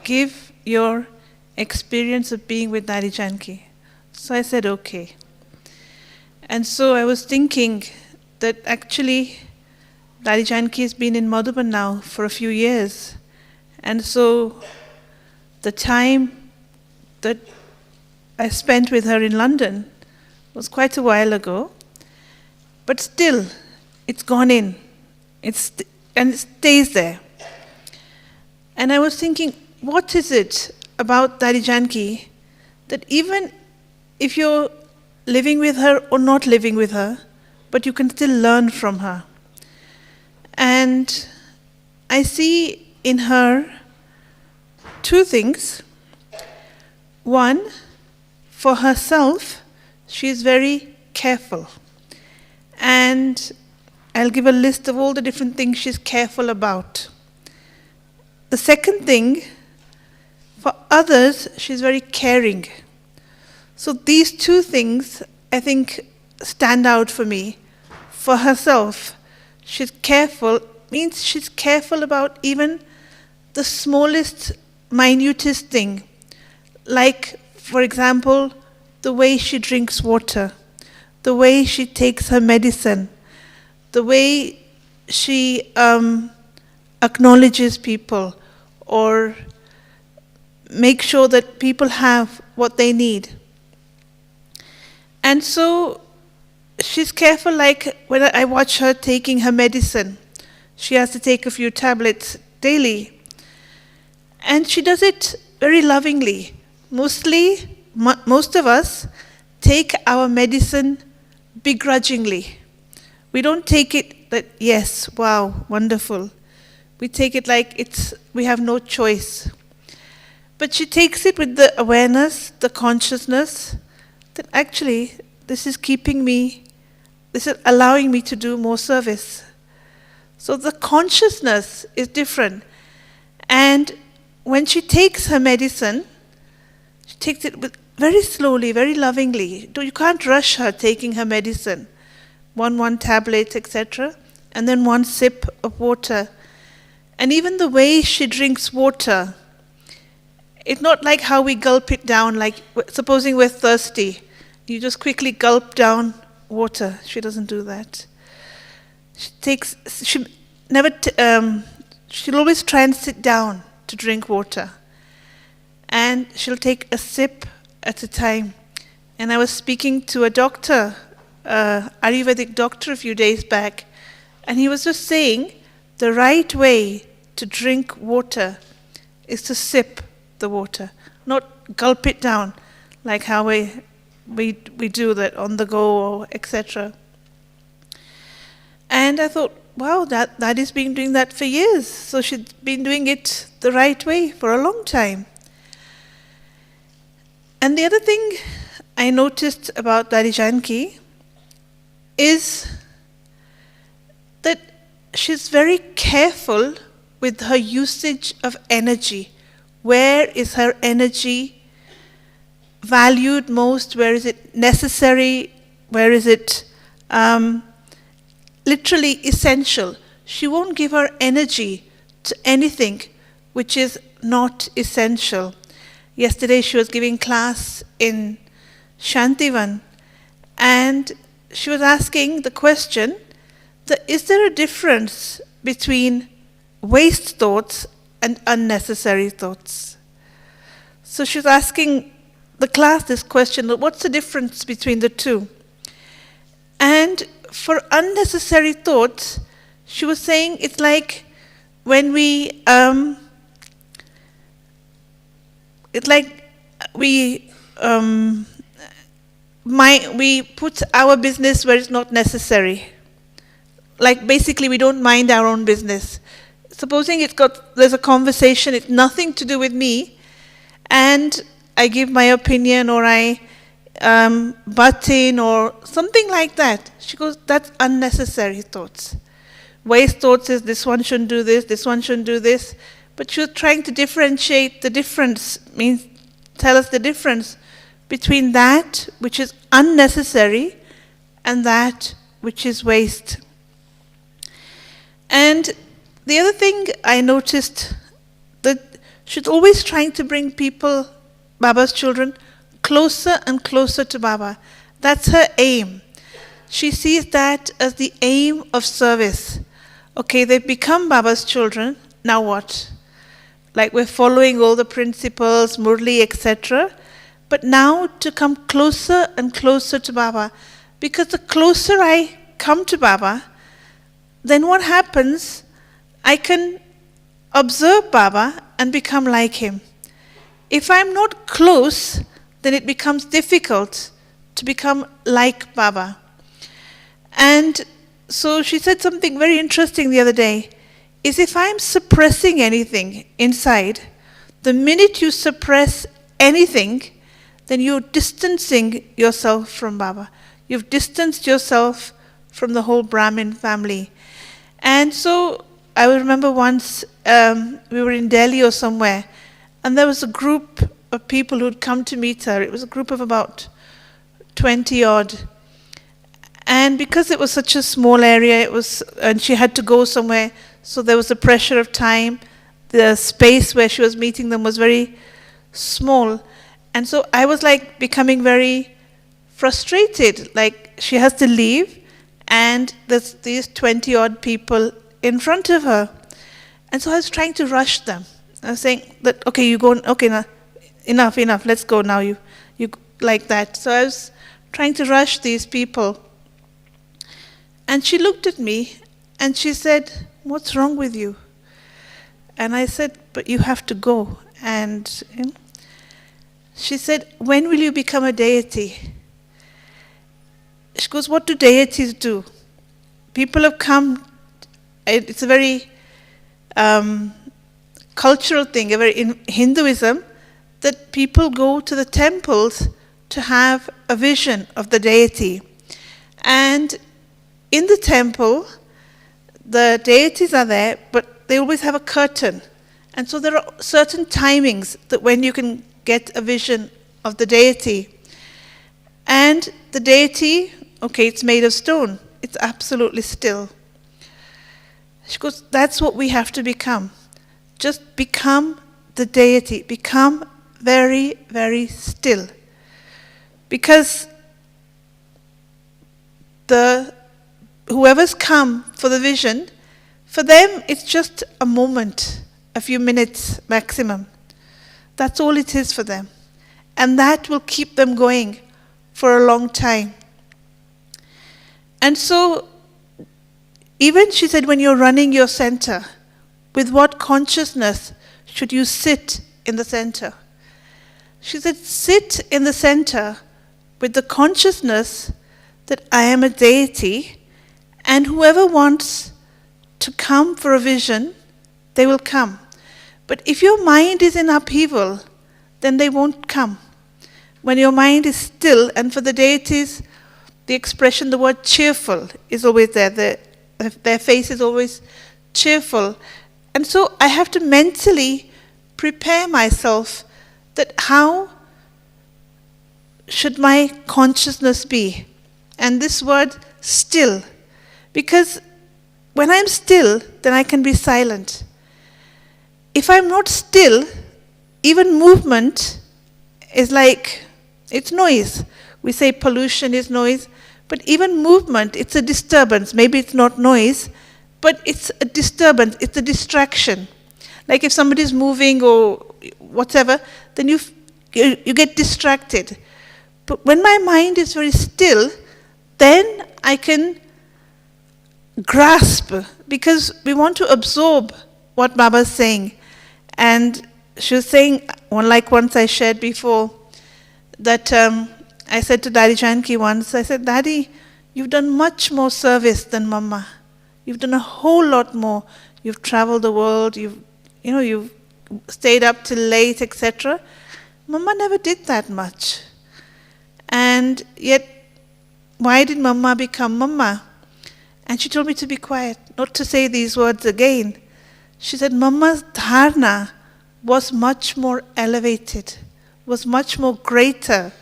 give your experience of being with Dadi Janki. So I said, okay. And so I was thinking that actually Dadi Janki has been in Madhuban now for a few years. And so the time that I spent with her in London was quite a while ago. But still, it's gone in. And it stays there. And I was thinking, what is it about Dadi Janki that even if you're living with her or not living with her, but you can still learn from her? And I see in her two things. One, for herself, she is very careful. And I'll give a list of all the different things she's careful about. The second thing, for others, she's very caring. So these two things, I think, stand out for me. For herself, she's careful, means she's careful about even the smallest, minutest thing. Like, for example, the way she drinks water, the way she takes her medicine, the way she acknowledges people or makes sure that people have what they need. And so she's careful, like when I watch her taking her medicine, she has to take a few tablets daily. And she does it very lovingly. Most of us take our medicine begrudgingly. We don't take it that, yes, wow, wonderful. We take it like we have no choice. But she takes it with the awareness, the consciousness, that actually this is allowing me to do more service. So the consciousness is different. And when she takes her medicine, she takes it very slowly, very lovingly. You can't rush her taking her medicine. One tablet, etc. And then one sip of water. And even the way she drinks water, it's not like how we gulp it down, like supposing we're thirsty. You just quickly gulp down water. She doesn't do that. She'll always try and sit down to drink water. And she'll take a sip at a time. And I was speaking to a doctor, Ayurvedic doctor, a few days back, and he was just saying the right way to drink water is to sip the water, not gulp it down like how we do that on the go, etc. And I thought, wow, Dadi's been doing that for years, so she's been doing it the right way for a long time. And the other thing I noticed about Dadi Janki is that she's very careful with her usage of energy. Where is her energy valued most? Where is it necessary? Where is it literally essential? She won't give her energy to anything which is not essential. Yesterday she was giving class in Shantivan, and she was asking the question, is there a difference between waste thoughts and unnecessary thoughts? So she was asking the class this question, what's the difference between the two? And for unnecessary thoughts, she was saying it's like when we put our business where it's not necessary. Like basically we don't mind our own business. Supposing there's a conversation, it's nothing to do with me, and I give my opinion or I butt in or something like that. She goes, that's unnecessary thoughts. Waste thoughts is this one shouldn't do this one shouldn't do this. But she was trying to differentiate the difference, means tell us the difference between that which is unnecessary and that which is waste. And the other thing I noticed, that She's always trying to bring people, Baba's children, closer and closer to Baba. That's her aim. She sees that as the aim of service. Okay, they've become Baba's children, now what? Like we're following all the principles, Murli, etc. But now to come closer and closer to Baba. Because the closer I come to Baba, then what happens? I can observe Baba and become like him. If I'm not close, then it becomes difficult to become like Baba. And so she said something very interesting the other day, is if I'm suppressing anything inside, the minute you suppress anything, then you're distancing yourself from Baba. You've distanced yourself from the whole Brahmin family. And so I remember once we were in Delhi or somewhere, and there was a group of people who'd come to meet her. It was a group of about 20 odd. And because it was such a small area, and she had to go somewhere, so there was the pressure of time. The space where she was meeting them was very small. And so I was like becoming very frustrated, like she has to leave, and there's these 20 odd people in front of her. And so I was trying to rush them. I was saying that, okay, you go, okay, now, enough, let's go now, you like that. So I was trying to rush these people. And she looked at me and she said, what's wrong with you? And I said, but you have to go. And she said, when will you become a deity? She goes, what do deities do? People have come, it's a very cultural thing, in Hinduism, that people go to the temples to have a vision of the deity. And in the temple, the deities are there, but they always have a curtain. And so there are certain timings that when you can get a vision of the deity. And the deity, okay, it's made of stone. It's absolutely still. She goes, that's what we have to become. Just become the deity. Become very, very still. Because whoever's come for the vision, for them it's just a moment, a few minutes maximum. That's all it is for them. And that will keep them going for a long time. And so, even she said, when you're running your center, with what consciousness should you sit in the center? She said, sit in the center with the consciousness that I am a deity, and whoever wants to come for a vision, they will come. But if your mind is in upheaval, then they won't come. When your mind is still, and for the deities, the expression, the word cheerful is always there. Their face is always cheerful. And so I have to mentally prepare myself that how should my consciousness be? And this word, still. Because when I'm still, then I can be silent. If I'm not still, even movement is like, it's noise. We say pollution is noise, but even movement, it's a disturbance. Maybe it's not noise, but it's a disturbance, it's a distraction. Like if somebody's moving or whatever, then you get distracted. But when my mind is very still, then I can grasp, because we want to absorb what Baba's saying. And she was saying, like once I shared before, that I said to Dadi Janki once, I said, Dadi, you've done much more service than Mama. You've done a whole lot more. You've traveled the world, you've stayed up till late, etc. Mama never did that much. And yet, why did Mama become Mama? And she told me to be quiet, not to say these words again. She said, Mama's dharna was much more elevated, was much more greater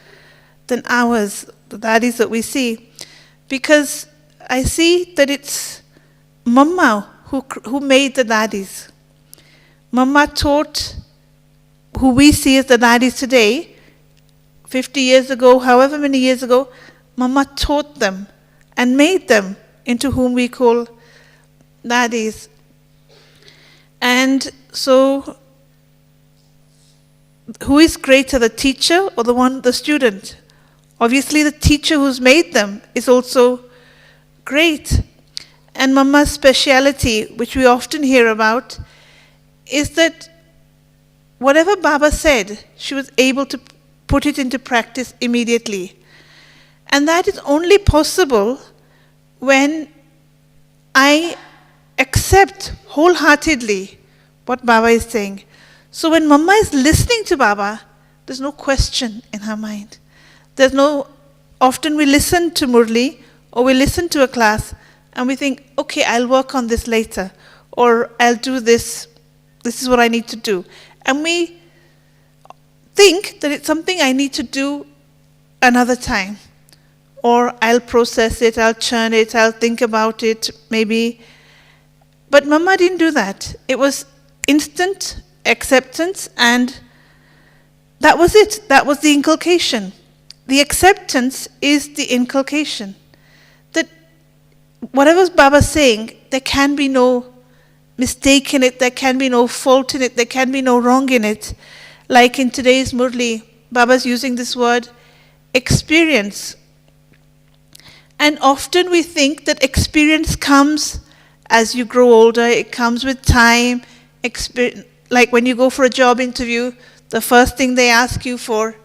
than ours, the daddies that we see. Because I see that it's Mama who made the daddies. Mama taught who we see as the daddies today, 50 years ago, however many years ago, Mama taught them and made them into whom we call daddies. And so, who is greater, the teacher or the student? Obviously, the teacher who's made them is also great. And Mama's speciality, which we often hear about, is that whatever Baba said, she was able to put it into practice immediately. And that is only possible when I accept wholeheartedly what Baba is saying. So when Mama is listening to Baba, there's no question in her mind. Often we listen to Murli or we listen to a class and we think, okay, I'll work on this later, or I'll do this, this is what I need to do. And we think that it's something I need to do another time, or I'll process it, I'll churn it, I'll think about it, maybe. But Mama didn't do that. It was instant acceptance, and that was it. That was the inculcation. The acceptance is the inculcation. That whatever Baba's saying, there can be no mistake in it, there can be no fault in it, there can be no wrong in it. Like in today's Murli, Baba's using this word, experience. And often we think that experience comes as you grow older, it comes with time. Like when you go for a job interview, the first thing they ask you for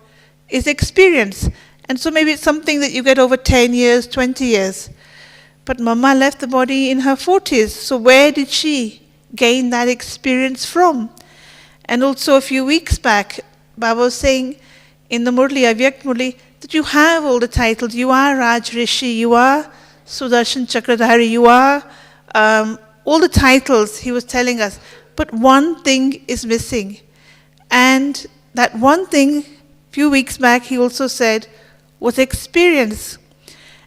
is experience. And so maybe it's something that you get over 10 years, 20 years. But Mama left the body in her 40s, so where did she gain that experience from? And also a few weeks back, Baba was saying in the Murli, Avyak Murli, that you have all the titles. You are Raj Rishi, you are Sudarshan Chakradhari, you are all the titles he was telling us. But one thing is missing. And that one thing, a few weeks back, he also said, was experience.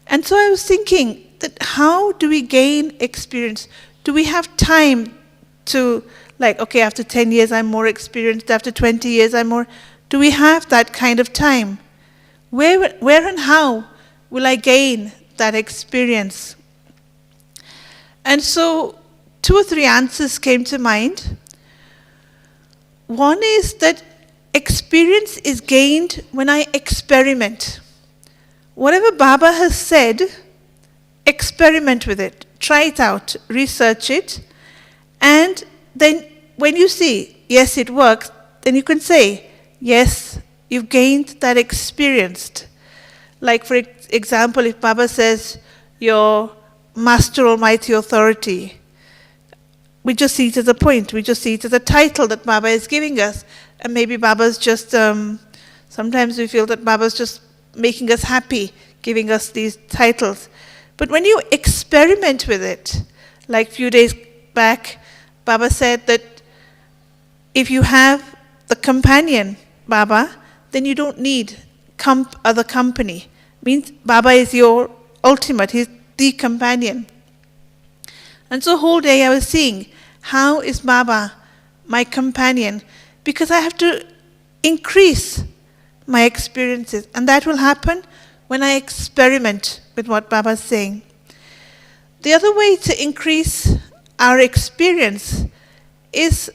And so I was thinking, that how do we gain experience? Do we have time to, like, okay, after 10 years I'm more experienced, after 20 years I'm more, do we have that kind of time? Where and how will I gain that experience? And so 2 or 3 answers came to mind. One is that experience is gained when I experiment. Whatever Baba has said, experiment with it, try it out, research it, and then when you see, yes, it works, then you can say, yes, you've gained that experience. Like for example, if Baba says, your Master Almighty Authority, we just see it as a point, we just see it as a title that Baba is giving us, and maybe Baba's just, sometimes we feel that Baba's just making us happy, giving us these titles. But when you experiment with it, like a few days back, Baba said that if you have the companion, Baba, then you don't need other company. Means Baba is your ultimate, he's the companion. And so whole day I was seeing, how is Baba my companion? Because I have to increase my experiences, and that will happen when I experiment with what Baba is saying. The other way to increase our experience is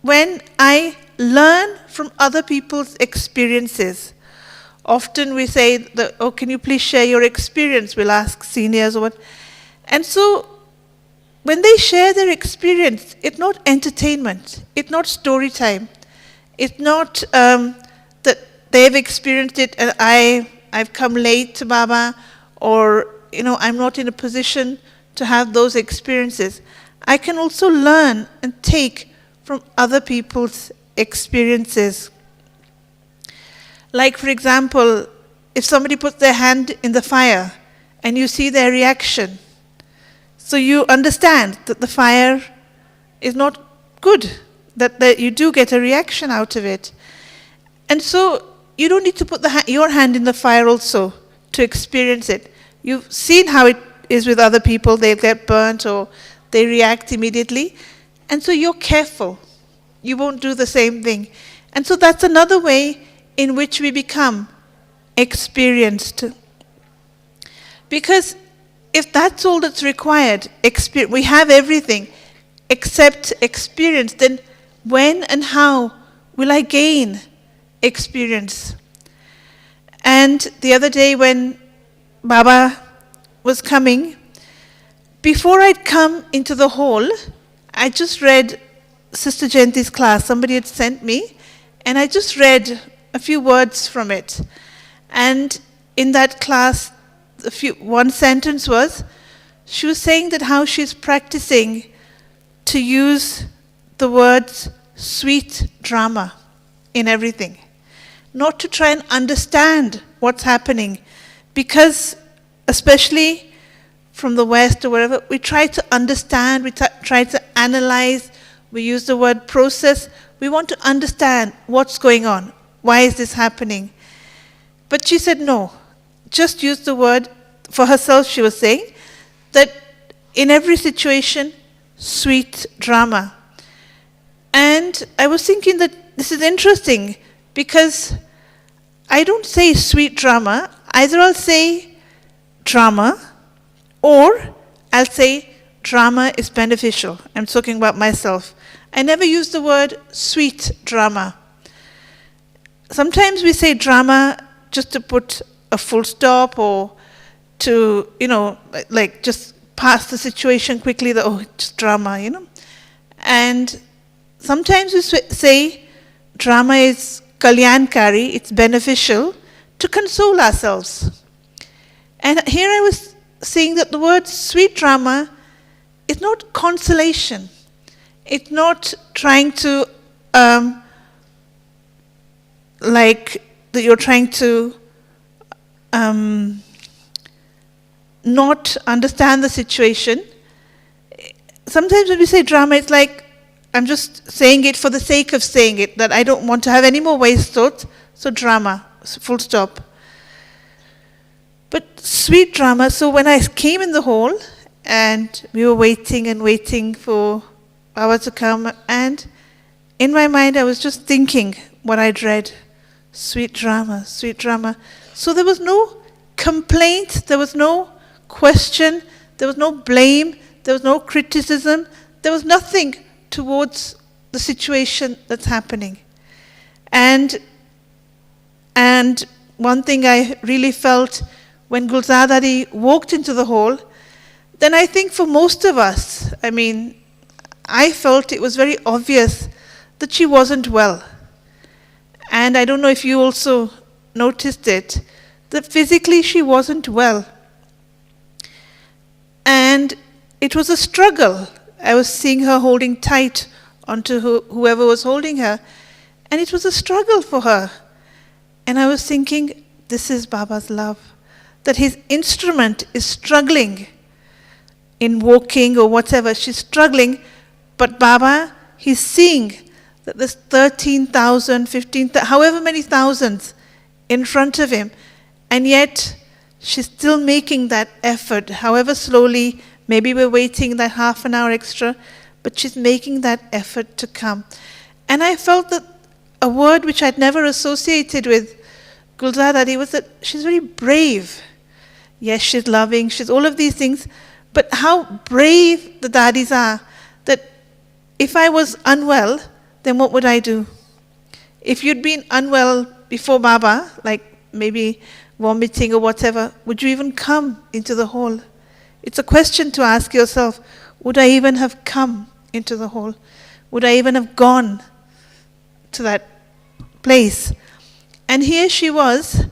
when I learn from other people's experiences. Often we say, oh, can you please share your experience? We'll ask seniors or what. And so when they share their experience, it's not entertainment, it's not story time, it's not that they've experienced it and I've come late to Baba, or I'm not in a position to have those experiences. I can also learn and take from other people's experiences. Like for example, if somebody puts their hand in the fire and you see their reaction, so you understand that the fire is not good, that you do get a reaction out of it. And so you don't need to put your hand in the fire also to experience it. You've seen how it is with other people, they get burnt or they react immediately. And so you're careful. you won't do the same thing. And so that's another way in which we become experienced. Because if that's all that's required, we have everything except experience, then when and how will I gain experience? And the other day when Baba was coming, before I'd come into the hall, I just read Sister Janki's class. Somebody had sent me, and I just read a few words from it. And in that class, one sentence was, she was saying that how she's practicing to use the words sweet drama in everything. Not to try and understand what's happening, because especially from the West or wherever, we try to understand, we try to analyze, we use the word process. We want to understand what's going on. Why is this happening? But she said no, just use the word. For herself, she was saying that in every situation, sweet drama. And I was thinking that this is interesting, because I don't say sweet drama. Either I'll say drama, or I'll say drama is beneficial. I'm talking about myself. I never use the word sweet drama. Sometimes we say drama just to put a full stop, or to, like just pass the situation quickly, just drama, And sometimes we say drama is kalyankari, it's beneficial, to console ourselves. And here I was saying that the word sweet drama is not consolation. It's not trying to, like that you're trying to not understand the situation. Sometimes when we say drama, it's like I'm just saying it for the sake of saying it, that I don't want to have any more waste thoughts, so drama, full stop. But sweet drama, so when I came in the hall, and we were waiting and waiting for Baba to come, and in my mind I was just thinking what I'd read. Sweet drama, sweet drama. So there was no complaint, there was no question, there was no blame, there was no criticism, there was nothing towards the situation that's happening. And one thing I really felt when Gulzar Dadi walked into the hall, then I think for most of us, I felt it was very obvious that she wasn't well. And I don't know if you also noticed it, that physically she wasn't well. And it was a struggle. I was seeing her holding tight onto whoever was holding her, and it was a struggle for her. And I was thinking, this is Baba's love, that his instrument is struggling in walking or whatever. She's struggling, but Baba, he's seeing that there's 13,000, 15,000, however many thousands in front of him, and yet she's still making that effort, however slowly. Maybe we're waiting that half an hour extra, but she's making that effort to come. And I felt that a word which I'd never associated with Gulzar Dadi was that she's very brave. Yes, she's loving, she's all of these things, but how brave the Dadis are, that if I was unwell, then what would I do? If you'd been unwell before Baba, like maybe vomiting or whatever, would you even come into the hall? It's a question to ask yourself, would I even have come into the hall? Would I even have gone to that place? And here she was,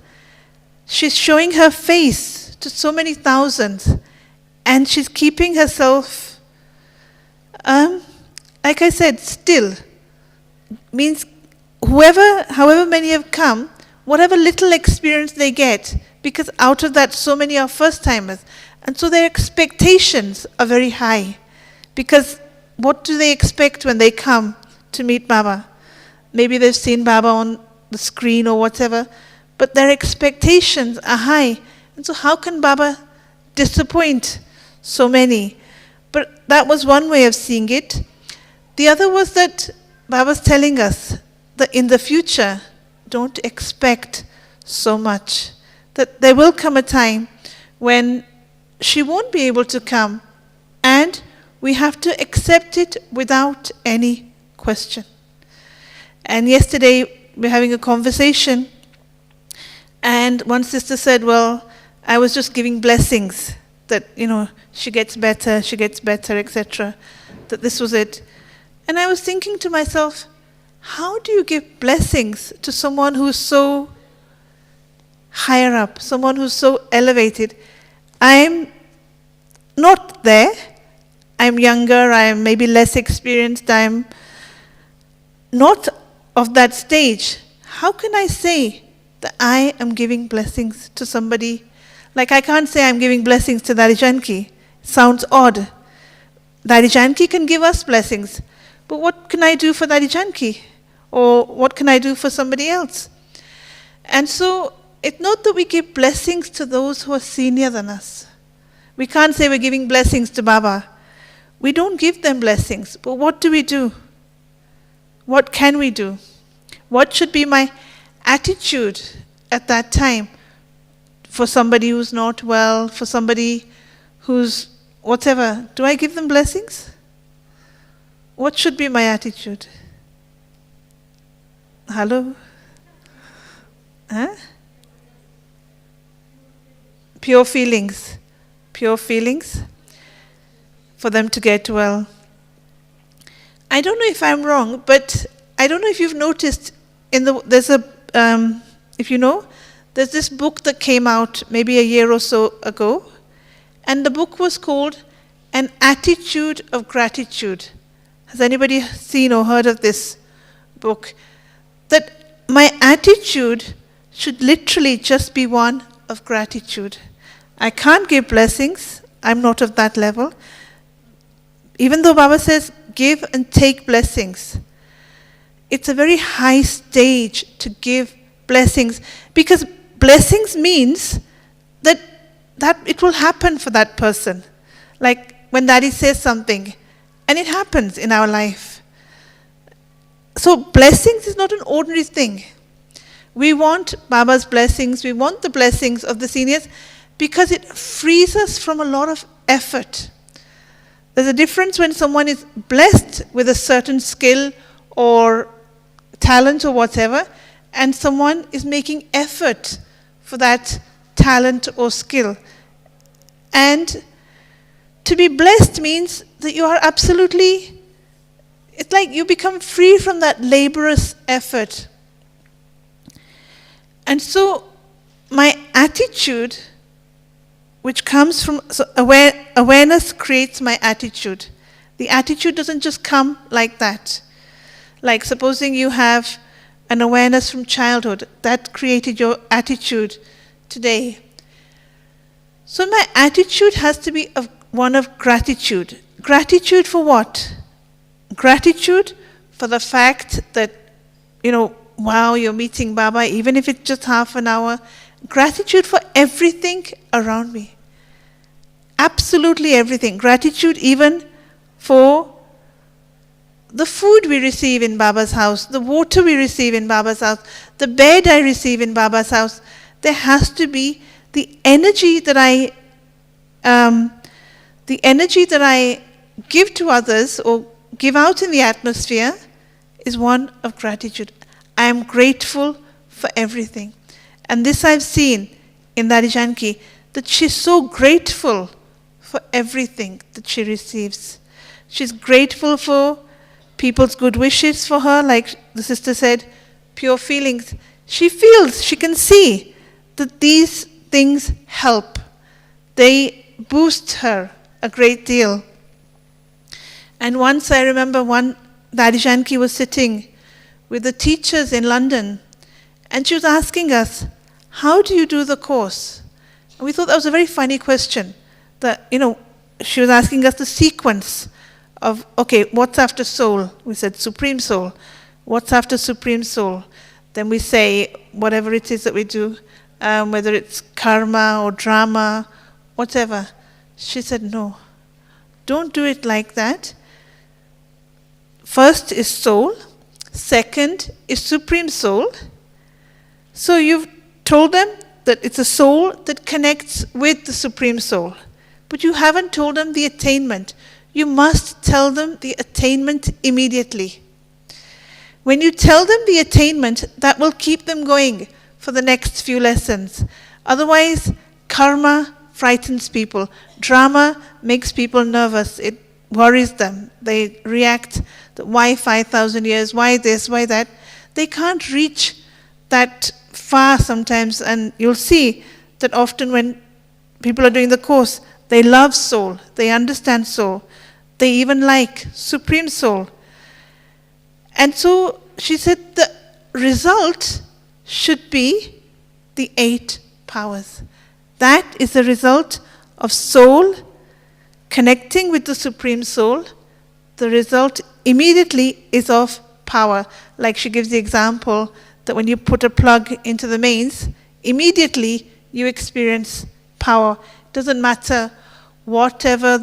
she's showing her face to so many thousands, and she's keeping herself, like I said, still. Means however many have come, whatever little experience they get, because out of that so many are first-timers, and so their expectations are very high. Because what do they expect when they come to meet Baba? Maybe they've seen Baba on the screen or whatever, but their expectations are high. And so how can Baba disappoint so many? But that was one way of seeing it. The other was that Baba's telling us that in the future, don't expect so much. That there will come a time when she won't be able to come, and we have to accept it without any question. And yesterday, we were having a conversation, and one sister said, well, I was just giving blessings that, she gets better, etc., that this was it. And I was thinking to myself, how do you give blessings to someone who's so higher up, someone who's so elevated? I'm not there. I'm younger, I'm maybe less experienced, I'm not of that stage. How can I say that I am giving blessings to somebody? Like, I can't say I'm giving blessings to Dadi Janki. Sounds odd. Dadi Janki can give us blessings, but what can I do for Dadi Janki? Or what can I do for somebody else? And so, it's not that we give blessings to those who are senior than us. We can't say we're giving blessings to Baba. We don't give them blessings, but what do we do? What can we do? What should be my attitude at that time for somebody who's not well, for somebody who's whatever? Do I give them blessings? What should be my attitude? Hello? Huh? Pure feelings. Pure feelings for them to get well. I don't know if I'm wrong, but I don't know if you've noticed there's this book that came out maybe a year or so ago, and the book was called An Attitude of Gratitude. Has anybody seen or heard of this book? That my attitude should literally just be one of gratitude. I can't give blessings. I'm not of that level. Even though Baba says, give and take blessings, it's a very high stage to give blessings, because blessings means that it will happen for that person. Like when Daddy says something, and it happens in our life. So blessings is not an ordinary thing. We want Baba's blessings, we want the blessings of the seniors, because it frees us from a lot of effort. There's a difference when someone is blessed with a certain skill or talent or whatever, and someone is making effort for that talent or skill. And to be blessed means that you are absolutely, it's like you become free from that laborious effort. And so my attitude, which comes from awareness, creates my attitude. The attitude doesn't just come like that. Like supposing you have an awareness from childhood, that created your attitude today. So my attitude has to be one of gratitude. Gratitude for what? Gratitude for the fact that, wow, you're meeting Baba, even if it's just half an hour. Gratitude for everything around me. Absolutely everything. Gratitude even for the food we receive in Baba's house, the water we receive in Baba's house, the bed I receive in Baba's house. There has to be the energy that I give to others or give out in the atmosphere is one of gratitude. I am grateful for everything. And this I've seen in Dadi Janki, that she's so grateful for everything that she receives. She's grateful for people's good wishes for her, like the sister said, pure feelings. She feels, she can see that these things help. They boost her a great deal. And once I remember Dadi Janki was sitting with the teachers in London, and she was asking us, how do you do the course? And we thought that was a very funny question. That, she was asking us the sequence of, okay, what's after soul? We said Supreme Soul. What's after Supreme Soul? Then we say whatever it is that we do, whether it's karma or drama, whatever. She said, no, don't do it like that. First is soul, Second is Supreme Soul. So you've told them that it's a soul that connects with the Supreme Soul. But you haven't told them the attainment. You must tell them the attainment immediately. When you tell them the attainment, that will keep them going for the next few lessons. Otherwise, karma frightens people. Drama makes people nervous. It worries them. They react, why 5,000 years, why this, why that. They can't reach that far sometimes, and you'll see that often when people are doing the course, they love soul, they understand soul, they even like Supreme Soul. And so she said the result should be the 8 powers. That is the result of soul connecting with the Supreme Soul. The result immediately is of power. Like she gives the example that when you put a plug into the mains, immediately you experience power. It doesn't matter whatever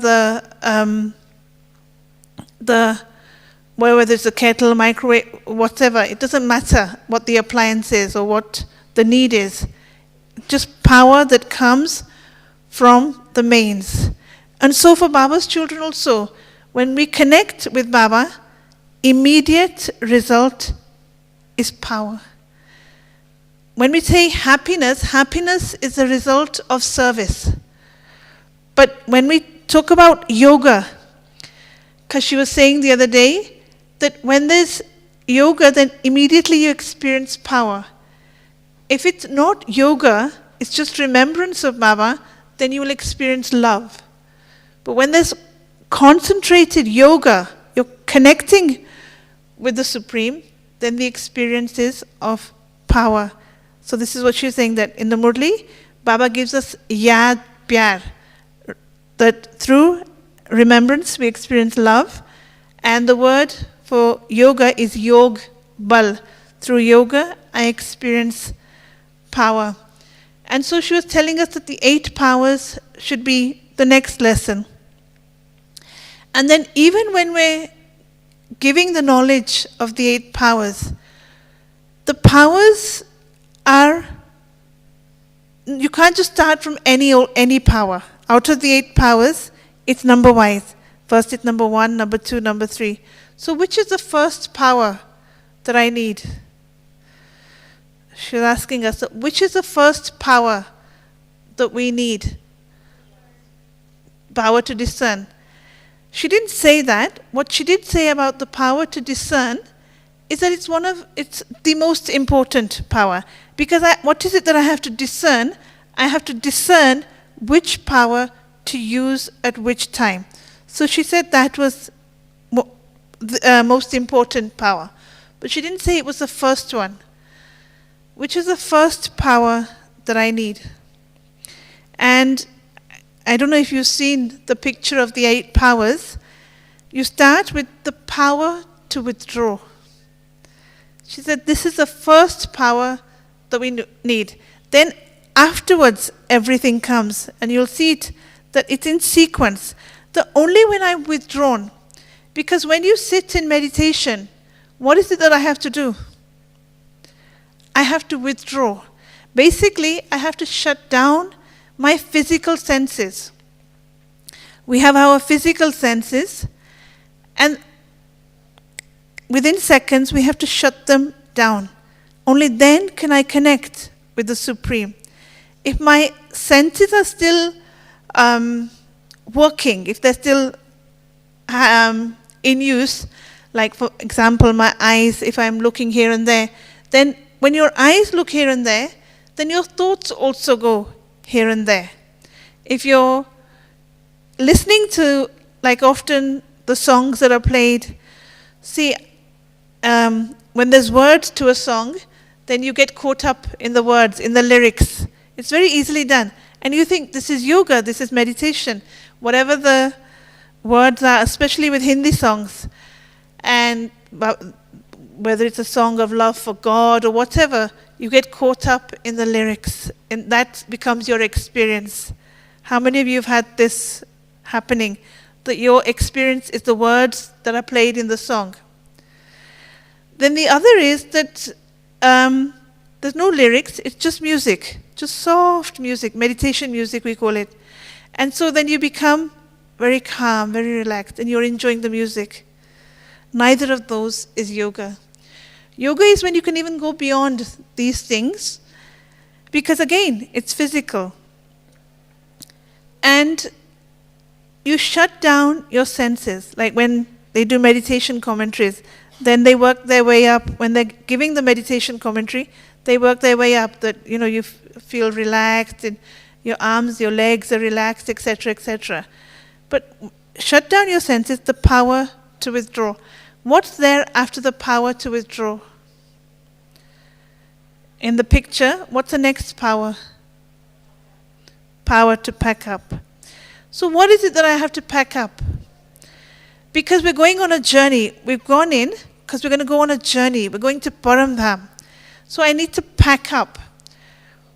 whether it's a kettle, microwave, whatever. It doesn't matter what the appliance is or what the need is. Just power that comes from the mains. And so for Baba's children also, when we connect with Baba, immediate result is power. When we say happiness, happiness is a result of service. But when we talk about yoga, because she was saying the other day that when there's yoga, then immediately you experience power. If it's not yoga, it's just remembrance of Baba, then you will experience love. But when there's concentrated yoga, you're connecting with the Supreme, then the experience is of power. So this is what she's saying, that in the Murli, Baba gives us yad pyar, that through remembrance we experience love, and the word for yoga is yog bal. Through yoga I experience power. And so she was telling us that the 8 powers should be the next lesson. And then even when we're giving the knowledge of the 8 powers, the powers are, you can't just start from any power. Out of the 8 powers, it's number-wise. First it's number 1, number 2, number 3. So which is the first power that I need? She's asking us, which is the first power that we need? Power to discern. She didn't say that. What she did say about the power to discern is that it's the most important power. Because what is it that I have to discern? I have to discern which power to use at which time. So she said that was the most important power. But she didn't say it was the first one. Which is the first power that I need? And I don't know if you've seen the picture of the 8 powers. You start with the power to withdraw. She said this is the first power that we need. Then afterwards everything comes, and you'll see that it's in sequence. Only when I'm withdrawn. Because when you sit in meditation, what is it that I have to do? I have to withdraw. Basically, I have to shut down my physical senses. We have our physical senses, and within seconds we have to shut them down. Only then can I connect with the Supreme. If my senses are still working, if they're still in use, like for example my eyes, if I'm looking here and there, then when your eyes look here and there, then your thoughts also go here and there. If you're listening to, like often the songs that are played, see, when there's words to a song, then you get caught up in the words, in the lyrics. It's very easily done. And you think this is yoga, this is meditation. Whatever the words are, especially with Hindi songs, and whether it's a song of love for God or whatever, you get caught up in the lyrics, and that becomes your experience. How many of you have had this happening, that your experience is the words that are played in the song? Then the other is that there's no lyrics, it's just music, just soft music, meditation music we call it. And so then you become very calm, very relaxed, and you're enjoying the music. Neither of those is yoga. Yoga is when you can even go beyond these things, because again, it's physical. And you shut down your senses, like when they do meditation commentaries, then they work their way up. When they're giving the meditation commentary, they work their way up, that you feel relaxed, and your arms, your legs are relaxed, etc., etc. But shut down your senses, the power to withdraw. What's there after the power to withdraw? In the picture, what's the next power? Power to pack up. So what is it that I have to pack up? Because we're going on a journey. We've gone in because we're going to go on a journey. We're going to Paramdham. So I need to pack up.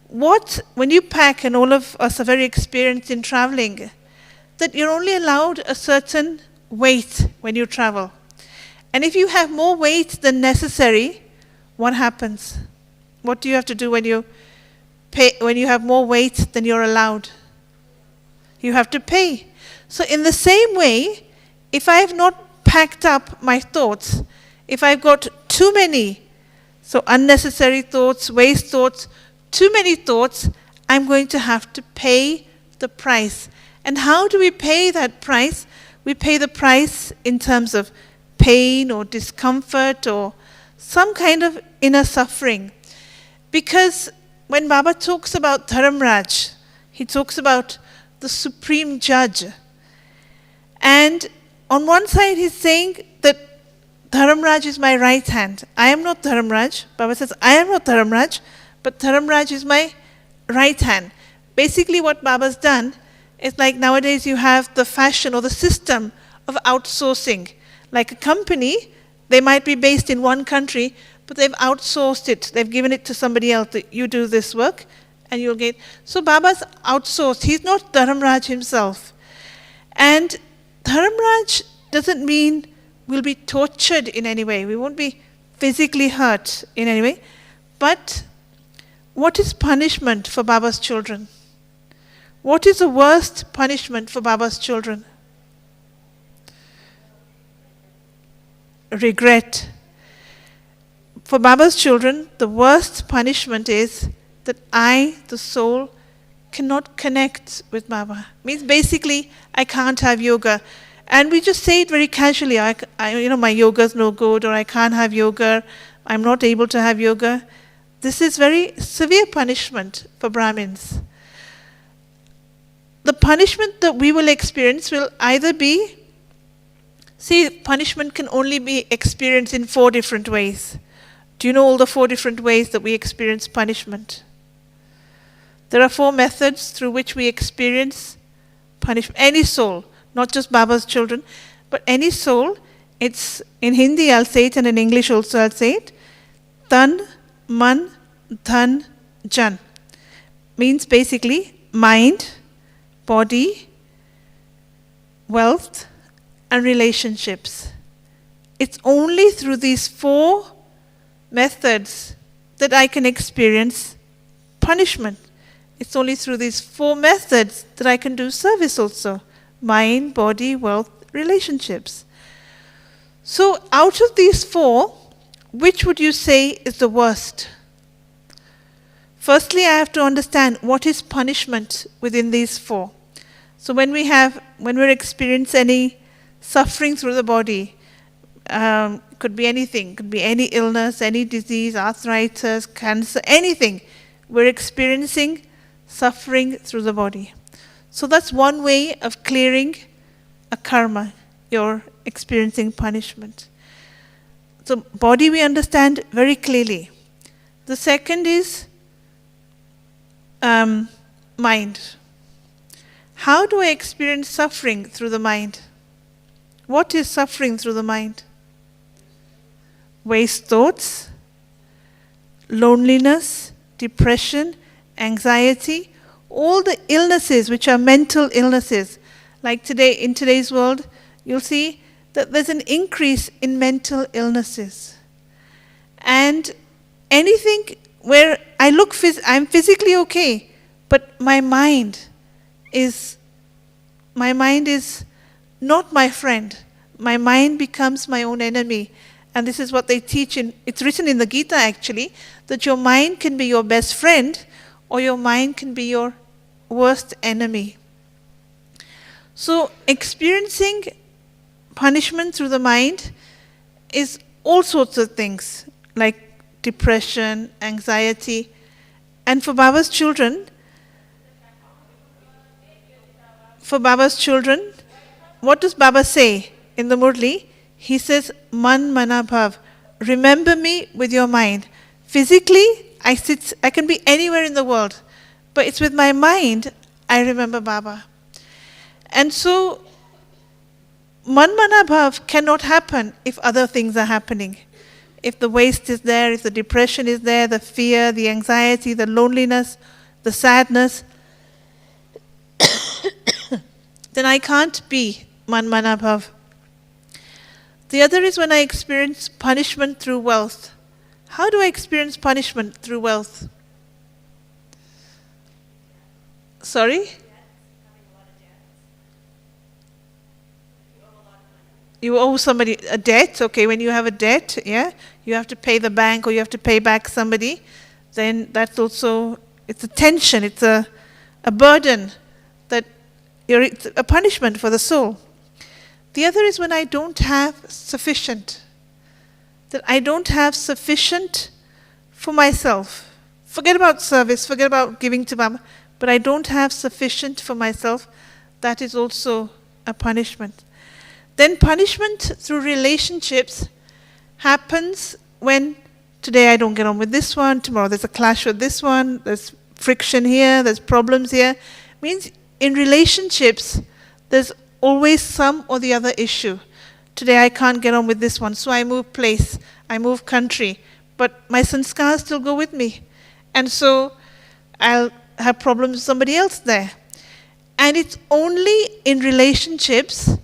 When you pack, and all of us are very experienced in traveling, that you're only allowed a certain weight when you travel. And if you have more weight than necessary, what happens? What do you have to do when you have more weight than you're allowed? You have to pay. So in the same way, if I have not packed up my thoughts, if I've got too many, so unnecessary thoughts, waste thoughts, too many thoughts, I'm going to have to pay the price. And how do we pay that price? We pay the price in terms of pain or discomfort or some kind of inner suffering. Because when Baba talks about Dharamraj, he talks about the supreme judge. And on one side he's saying that Dharamraj is my right hand. I am not Dharamraj. Baba says, I am not Dharamraj, but Dharamraj is my right hand. Basically what Baba's done is, like nowadays you have the fashion or the system of outsourcing. Like a company, they might be based in one country, but they've outsourced it. They've given it to somebody else. That you do this work and you'll get. So Baba's outsourced. He's not Dharamraj himself. And Dharamraj doesn't mean we'll be tortured in any way. We won't be physically hurt in any way. But what is punishment for Baba's children? What is the worst punishment for Baba's children? Regret. For Baba's children, the worst punishment is that I, the soul, cannot connect with Baba. Means basically, I can't have yoga. And we just say it very casually. My yoga's no good, or I can't have yoga. I'm not able to have yoga. This is very severe punishment for Brahmins. The punishment that we will experience will either be, punishment can only be experienced in 4 different ways. Do you know all the 4 different ways that we experience punishment? There are 4 methods through which we experience punishment. Any soul, not just Baba's children, but any soul. It's in Hindi, I'll say it, and in English also I'll say it. Tan, man, dhan, jan. Means basically mind, body, wealth, and relationships. It's only through these 4 methods that I can experience punishment. It's only through these 4 methods that I can do service also. Mind, body, wealth, relationships. So out of these 4, which would you say is the worst? Firstly, I have to understand what is punishment within these 4. So when we're experiencing any suffering through the body, could be anything, could be any illness, any disease, arthritis, cancer, anything. We're experiencing suffering through the body. So that's one way of clearing a karma. You're experiencing punishment. So body we understand very clearly. The second is mind. How do I experience suffering through the mind? What is suffering through the mind? Waste thoughts, loneliness, depression, anxiety, all the illnesses which are mental illnesses. Like today, in today's world, you'll see that there's an increase in mental illnesses. And anything where I'm physically okay, but my mind is not my friend. My mind becomes my own enemy. And this is what they teach it's written in the Gita actually, that your mind can be your best friend or your mind can be your worst enemy. So experiencing punishment through the mind is all sorts of things, like depression, anxiety. And for Baba's children, what does Baba say in the Murli? He says, Man Mana Bhav, remember me with your mind. Physically, I can be anywhere in the world, but it's with my mind I remember Baba. And so, Man Mana Bhav cannot happen if other things are happening. If the waste is there, if the depression is there, the fear, the anxiety, the loneliness, the sadness, then I can't be Man Mana Bhav. The other is when I experience punishment through wealth. How do I experience punishment through wealth? Sorry? You owe somebody a debt. Okay, when you have a debt, yeah, you have to pay the bank or you have to pay back somebody. Then that's also, it's a tension, it's a burden that it's a punishment for the soul. The other is when I don't have sufficient. That I don't have sufficient for myself. Forget about service, forget about giving to Baba, but I don't have sufficient for myself. That is also a punishment. Then punishment through relationships happens when today I don't get on with this one, tomorrow there's a clash with this one, there's friction here, there's problems here. Means in relationships, there's always some or the other issue. Today I can't get on with this one, so I move place, I move country, but my sanskars still go with me. And so I'll have problems with somebody else there. And it's only in relationships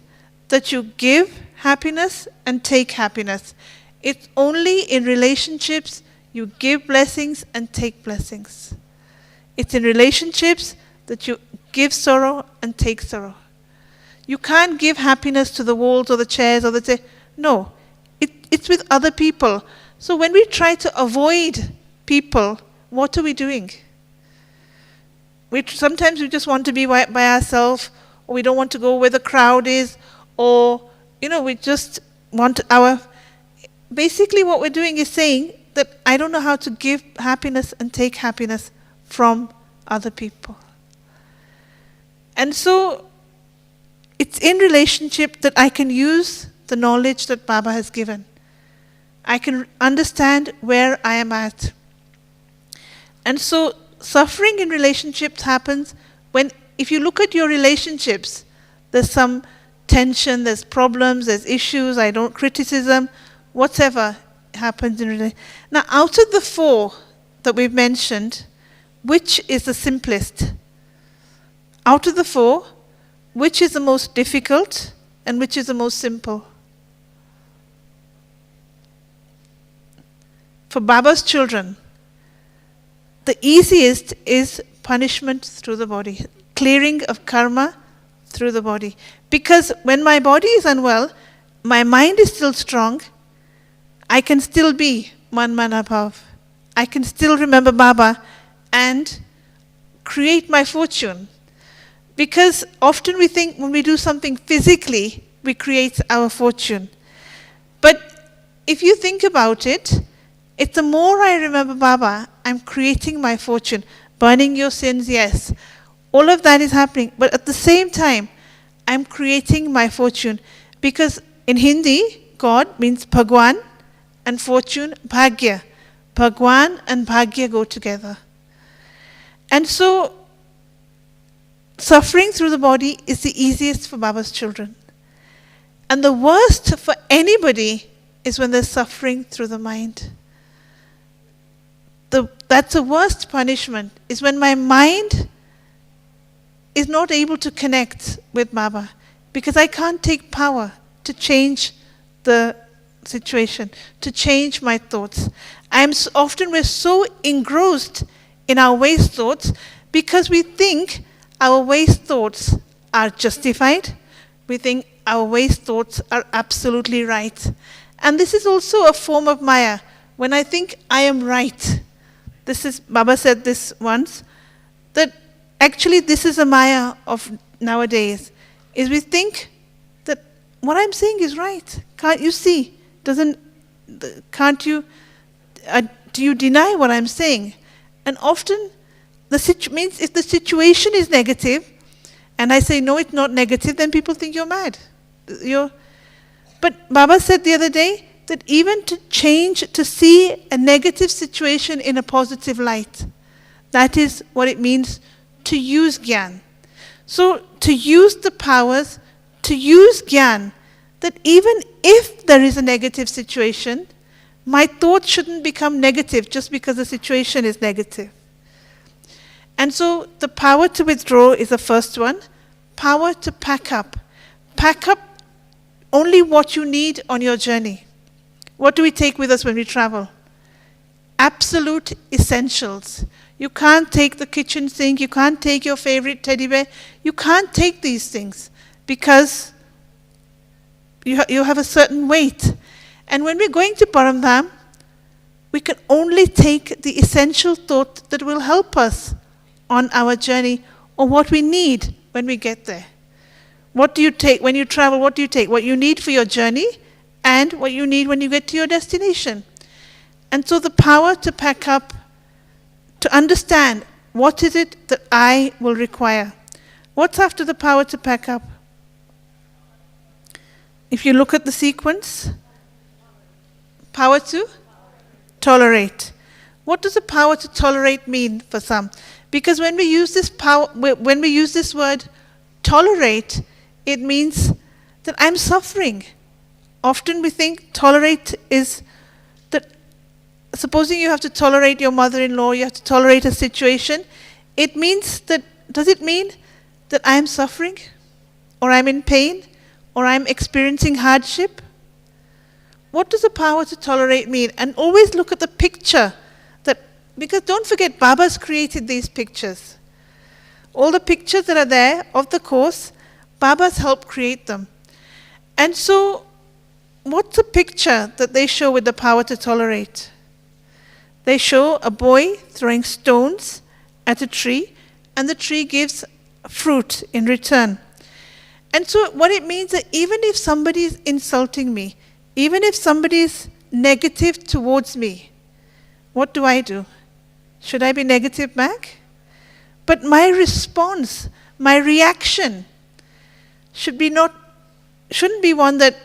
that you give happiness and take happiness. It's only in relationships you give blessings and take blessings. It's in relationships that you give sorrow and take sorrow. You can't give happiness to the walls or the chairs or the no, it's with other people. So when we try to avoid people, what are we doing? Sometimes we just want to be by ourselves, or we don't want to go where the crowd is, or we just want basically what we're doing is saying that I don't know how to give happiness and take happiness from other people. And so it's in relationship that I can use the knowledge that Baba has given. I can understand where I am at. And so suffering in relationships happens when, if you look at your relationships, there's some tension, there's problems, there's issues, criticism, whatever happens in relationships. Now, out of the four that we've mentioned, which is the simplest? Out of the four, which is the most difficult and which is the most simple? For Baba's children, the easiest is punishment through the body, clearing of karma through the body. Because when my body is unwell, my mind is still strong, I can still be Man Mana Bhav. I can still remember Baba and create my fortune. Because often we think when we do something physically, we create our fortune. But if you think about it, it's the more I remember Baba, I'm creating my fortune. Burning your sins, yes. All of that is happening. But at the same time, I'm creating my fortune. Because in Hindi, God means Bhagwan and fortune, Bhagya. Bhagwan and Bhagya go together. And so, suffering through the body is the easiest for Baba's children. And the worst for anybody is when they're suffering through the mind. That's the worst punishment, is when my mind is not able to connect with Baba, because I can't take power to change the situation, to change my thoughts. Often we're so engrossed in our waste thoughts because we think our waste thoughts are justified. We think our waste thoughts are absolutely right. And this is also a form of Maya. When I think I am right, Baba said this once, that actually this is a Maya of nowadays, is we think that what I'm saying is right. Can't you see? Can't you, do you deny what I'm saying? And often, means if the situation is negative, and I say, no, it's not negative, then people think you're mad. But Baba said the other day that even to change, to see a negative situation in a positive light, that is what it means to use Gyan. So to use the powers, to use Gyan, that even if there is a negative situation, my thoughts shouldn't become negative just because the situation is negative. And so the power to withdraw is the first one. Power to pack up. Pack up only what you need on your journey. What do we take with us when we travel? Absolute essentials. You can't take the kitchen sink, you can't take your favorite teddy bear, you can't take these things because you have a certain weight. And when we're going to Paramdham, we can only take the essential thought that will help us on our journey, or what we need when we get there. What do you take when you travel? What do you take? What you need for your journey and what you need when you get to your destination. And so the power to pack up, to understand what is it that I will require. What's after the power to pack up? If you look at the sequence, power to tolerate. What does the power to tolerate mean for some? Because when we use this word tolerate, it means that I'm suffering. Often we think tolerate is that, supposing you have to tolerate your mother-in-law, you have to tolerate a situation, it means that, does it mean that I'm suffering? Or I'm in pain? Or I'm experiencing hardship? What does the power to tolerate mean? And always look at the picture. Because don't forget, Baba's created these pictures. All the pictures that are there of the course, Baba's helped create them. And so, what's the picture that they show with the power to tolerate? They show a boy throwing stones at a tree, and the tree gives fruit in return. And so what it means is that even if somebody is insulting me, even if somebody is negative towards me, what do? Should I be negative back? But my response, my reaction shouldn't be one that,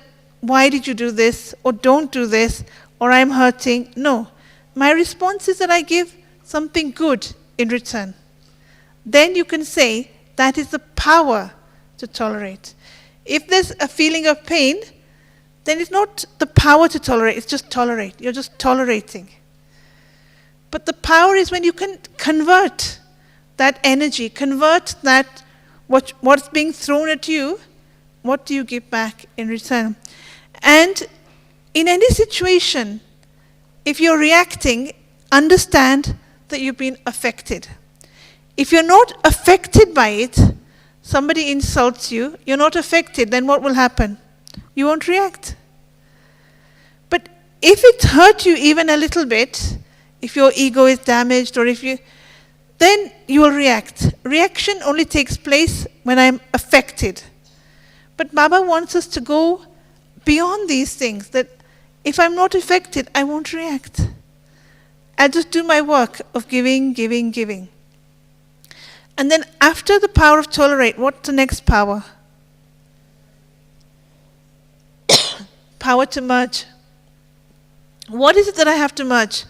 why did you do this? Or don't do this? Or I'm hurting. No. My response is that I give something good in return. Then you can say that is the power to tolerate. If there's a feeling of pain, then it's not the power to tolerate, it's just tolerate. You're just tolerating. But the power is when you can convert that energy, convert that what's being thrown at you, what do you give back in return? And in any situation, if you're reacting, understand that you've been affected. If you're not affected by it, somebody insults you, you're not affected, then what will happen? You won't react. But if it hurt you even a little bit, if your ego is damaged, or then you will react. Reaction only takes place when I'm affected. But Baba wants us to go beyond these things, that if I'm not affected, I won't react. I just do my work of giving, giving, giving. And then after the power of tolerate, what's the next power? Power to merge. What is it that I have to merge?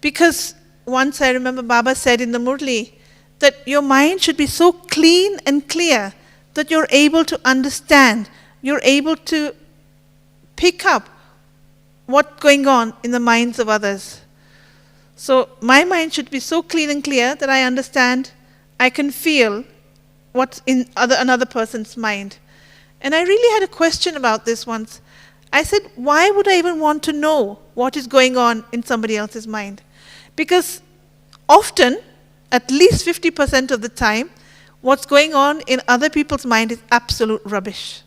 Because once I remember Baba said in the Murli that your mind should be so clean and clear that you're able to understand, you're able to pick up what's going on in the minds of others. So my mind should be so clean and clear that I understand, I can feel what's in another person's mind. And I really had a question about this once. I said, why would I even want to know what is going on in somebody else's mind? Because often, at least 50% of the time, what's going on in other people's mind is absolute rubbish.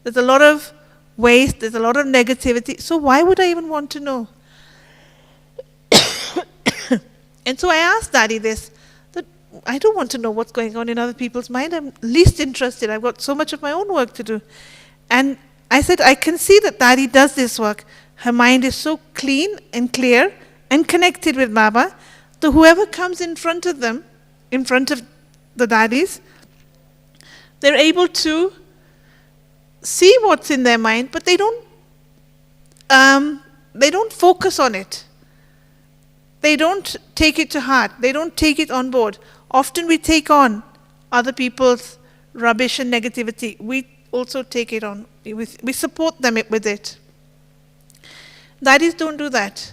There's a lot of waste, there's a lot of negativity, so why would I even want to know? And so I asked Daddy this, that I don't want to know what's going on in other people's mind. I'm least interested. I've got so much of my own work to do. And I said, I can see that Dadi does this work. Her mind is so clean and clear and connected with Baba, that whoever comes in front of them, in front of the Dadis, they're able to see what's in their mind, but they don't focus on it. They don't take it to heart. They don't take it on board. Often we take on other people's rubbish and negativity. We also take it on. We support them with it. Daddies don't do that.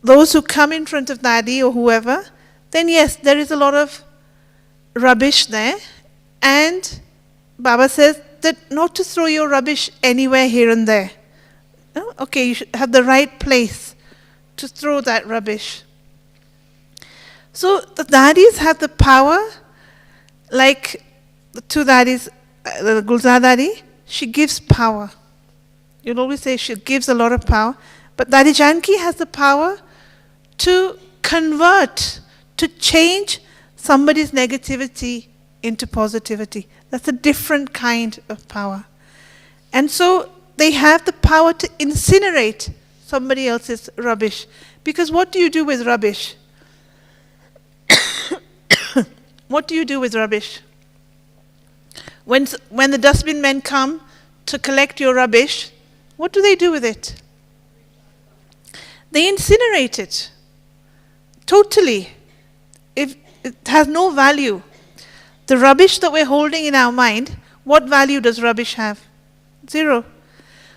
Those who come in front of Dadi or whoever, then yes, there is a lot of rubbish there. And Baba says that not to throw your rubbish anywhere here and there. No? Okay, you should have the right place to throw that rubbish. So the Dadis have the power, like the two Dadis, the Gulzar Dadi, she gives power. You'll always say she gives a lot of power. But Dadi Janki has the power to convert, to change somebody's negativity into positivity. That's a different kind of power. And so they have the power to incinerate somebody else's rubbish. Because what do you do with rubbish? What do you do with rubbish? When the dustbin men come to collect your rubbish, what do they do with it? They incinerate it. Totally. If it has no value. The rubbish that we're holding in our mind, what value does rubbish have? Zero.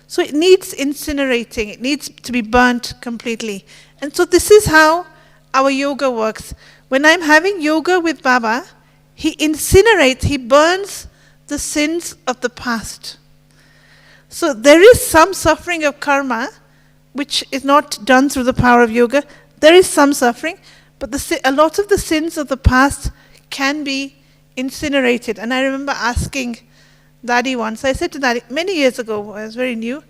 So it needs incinerating. It needs to be burnt completely. And so this is how our yoga works. When I'm having yoga with Baba, he incinerates, he burns the sins of the past. So there is some suffering of karma, which is not done through the power of yoga. There is some suffering, but a lot of the sins of the past can be incinerated. And I remember asking Dadi once, I said to Dadi, many years ago, I was very new,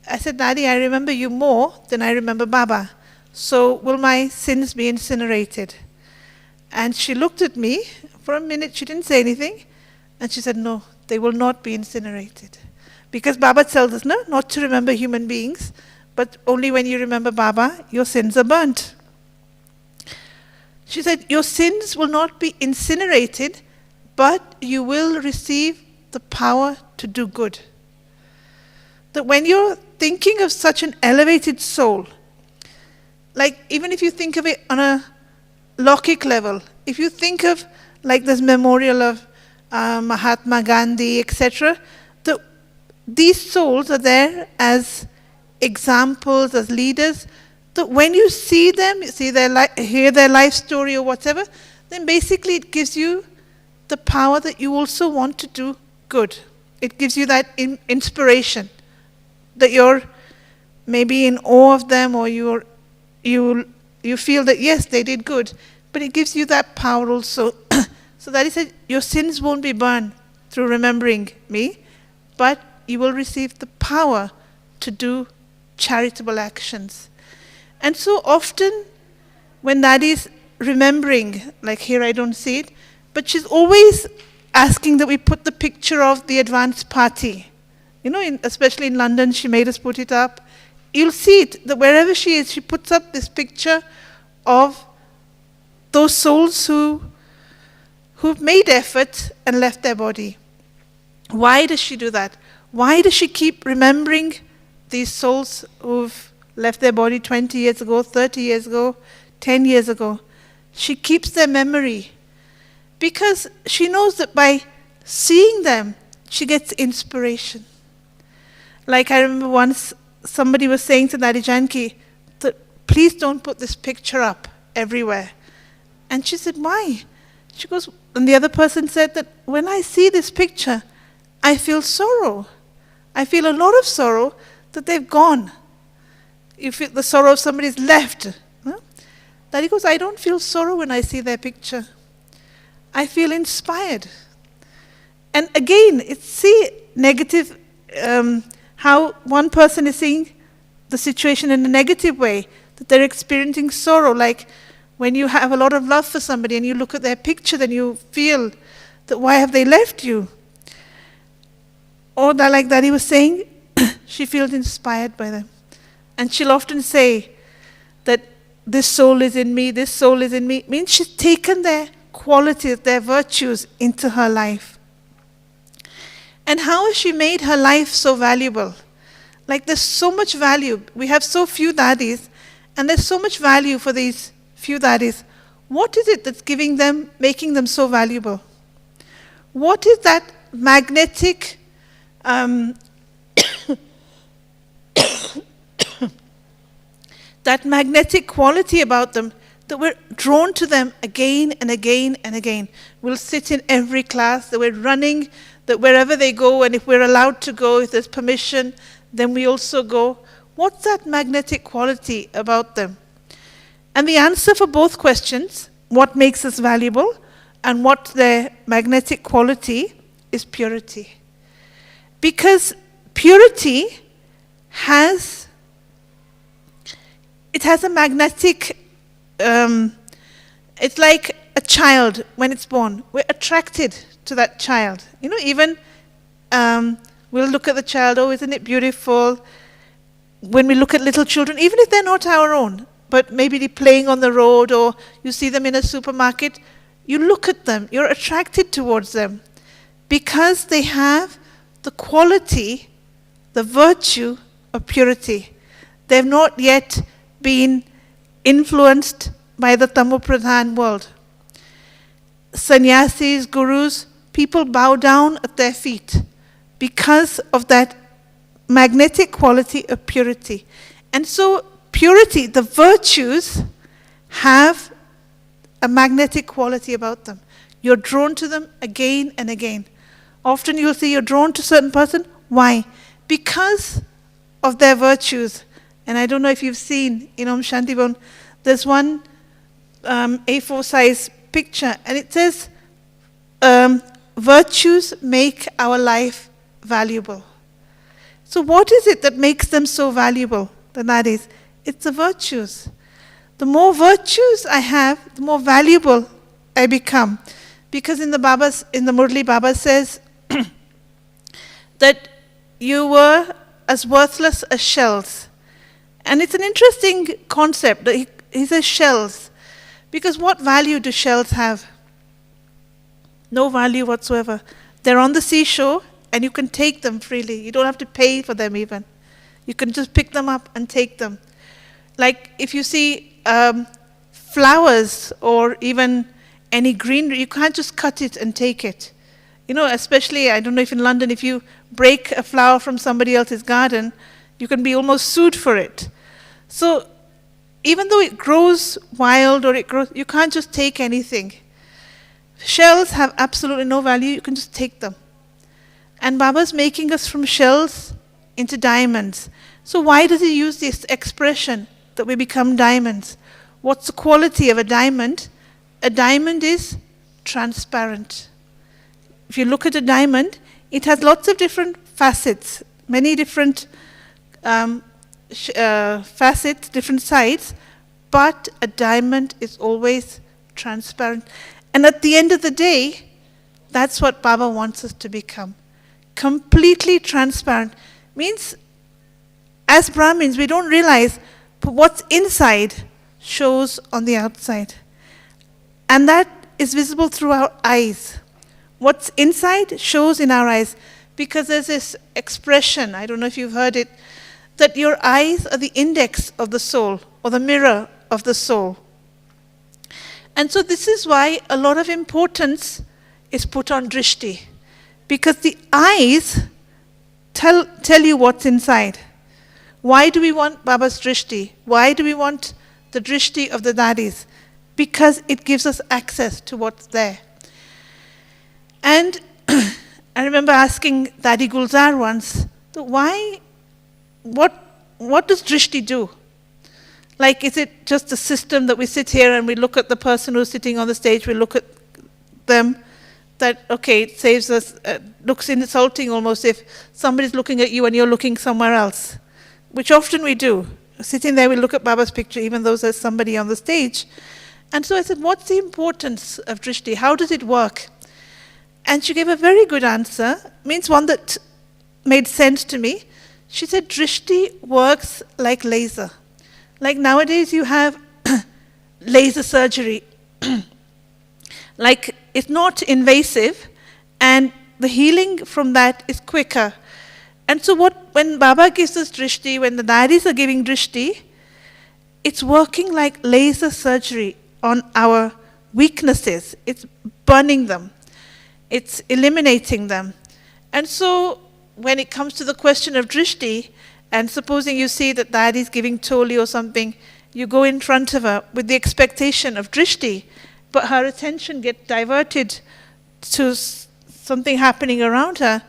I said, Dadi, I remember you more than I remember Baba. So will my sins be incinerated? And she looked at me for a minute, she didn't say anything, and she said, no, they will not be incinerated. Because Baba tells us, no, not to remember human beings, but only when you remember Baba, your sins are burnt. She said, your sins will not be incinerated, but you will receive the power to do good. That when you're thinking of such an elevated soul, like even if you think of it on a Lokik level, if you think of like this memorial of Mahatma Gandhi, etc., these souls are there as examples, as leaders, that when you see them, hear their life story or whatever, then basically it gives you the power that you also want to do good. It gives you that inspiration, that you're maybe in awe of them, or you feel that yes, they did good, but it gives you that power also. So that he said, your sins won't be burned through remembering me, but you will receive the power to do charitable actions. And so often when Dadi's remembering, like here I don't see it, but she's always asking that we put the picture of the advanced party. You know, especially in London, she made us put it up. You'll see it, that wherever she is, she puts up this picture of those souls who've made effort and left their body. Why does she do that? Why does she keep remembering these souls who've left their body 20 years ago, 30 years ago, 10 years ago? She keeps their memory because she knows that by seeing them, she gets inspiration. Like I remember once somebody was saying to Dadi Janki that please don't put this picture up everywhere. And she said, why? She goes, and the other person said that when I see this picture, I feel sorrow. I feel a lot of sorrow that they've gone. You feel the sorrow of somebody's left. No? Daddy goes, I don't feel sorrow when I see their picture. I feel inspired. And again, it's negative, how one person is seeing the situation in a negative way, that they're experiencing sorrow. Like when you have a lot of love for somebody and you look at their picture, then you feel that why have they left you? Or that, like Dadi was saying, she feels inspired by them. And she'll often say that this soul is in me, this soul is in me. It means she's taken their qualities, their virtues into her life. And how has she made her life so valuable? Like there's so much value. We have so few daddies, and there's so much value for these few daddies. What is it that's making them so valuable? What is that magnetic that magnetic quality about them that we're drawn to them again and again and again? We'll sit in every class, that we're running, that wherever they go, and if we're allowed to go, if there's permission, then we also go. What's that magnetic quality about them? And the answer for both questions, what makes us valuable and what their magnetic quality, is purity. Because purity has a magnetic, it's like a child when it's born. We're attracted to that child. You know, even we'll look at the child, oh, isn't it beautiful? When we look at little children, even if they're not our own, but maybe they're playing on the road or you see them in a supermarket, you look at them, you're attracted towards them because they have the quality, the virtue of purity. They've not yet been influenced by the Tamopradhan world. Sannyasis, gurus, people bow down at their feet because of that magnetic quality of purity. And so purity, the virtues, have a magnetic quality about them. You're drawn to them again and again. Often you'll see you're drawn to a certain person. Why? Because of their virtues. And I don't know if you've seen in Om Shanti Bhavan, there's one A4 size picture, and it says, virtues make our life valuable. So what is it that makes them so valuable? That is, it's the virtues. The more virtues I have, the more valuable I become. Because in the Murli, Baba says that you were as worthless as shells. And it's an interesting concept that he says shells. Because what value do shells have? No value whatsoever. They're on the seashore and you can take them freely. You don't have to pay for them even. You can just pick them up and take them. Like if you see flowers or even any greenery, you can't just cut it and take it. You know, especially, I don't know if in London, if you break a flower from somebody else's garden, you can be almost sued for it. So even though it grows wild or you can't just take anything. Shells have absolutely no value, you can just take them. And Baba's making us from shells into diamonds. So why does he use this expression that we become diamonds? What's the quality of a diamond? A diamond is transparent. If you look at a diamond, it has lots of different facets, many different facets, different sides, but a diamond is always transparent. And at the end of the day, that's what Baba wants us to become. Completely transparent. Means, as Brahmins, we don't realize what's inside shows on the outside. And that is visible through our eyes. What's inside shows in our eyes. Because there's this expression, I don't know if you've heard it, that your eyes are the index of the soul, or the mirror of the soul. And so this is why a lot of importance is put on drishti. Because the eyes tell you what's inside. Why do we want Baba's drishti? Why do we want the drishti of the Dadis? Because it gives us access to what's there. And I remember asking Dadi Gulzar once, So what does drishti do? Like, is it just a system that we sit here and we look at the person who's sitting on the stage, we look at them, that, okay, it saves us, looks insulting almost if somebody's looking at you and you're looking somewhere else, which often we do. Sitting there, we look at Baba's picture, even though there's somebody on the stage. And so I said, what's the importance of drishti? How does it work? And she gave a very good answer, means one that made sense to me. She said, drishti works like laser. Like nowadays you have laser surgery. Like, it's not invasive, and the healing from that is quicker. And so when Baba gives us drishti, when the Dadis are giving drishti, it's working like laser surgery on our weaknesses. It's burning them. It's eliminating them. And so when it comes to the question of drishti, and supposing you see that Dadi is giving toli or something, you go in front of her with the expectation of drishti, but her attention gets diverted to something happening around her,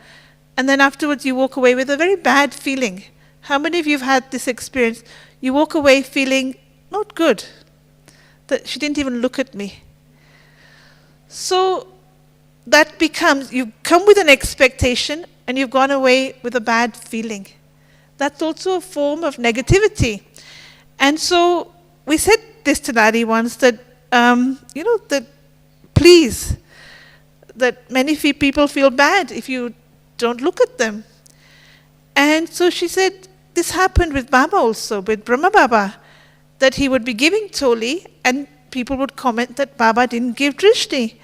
and then afterwards you walk away with a very bad feeling. How many of you have had this experience? You walk away feeling not good, that she didn't even look at me. So that becomes, you come with an expectation and you've gone away with a bad feeling. That's also a form of negativity. And so we said this to Dadi once, that, that please, that many people feel bad if you don't look at them. And so she said, this happened with Baba also, with Brahma Baba, that he would be giving toli and people would comment that Baba didn't give drishti.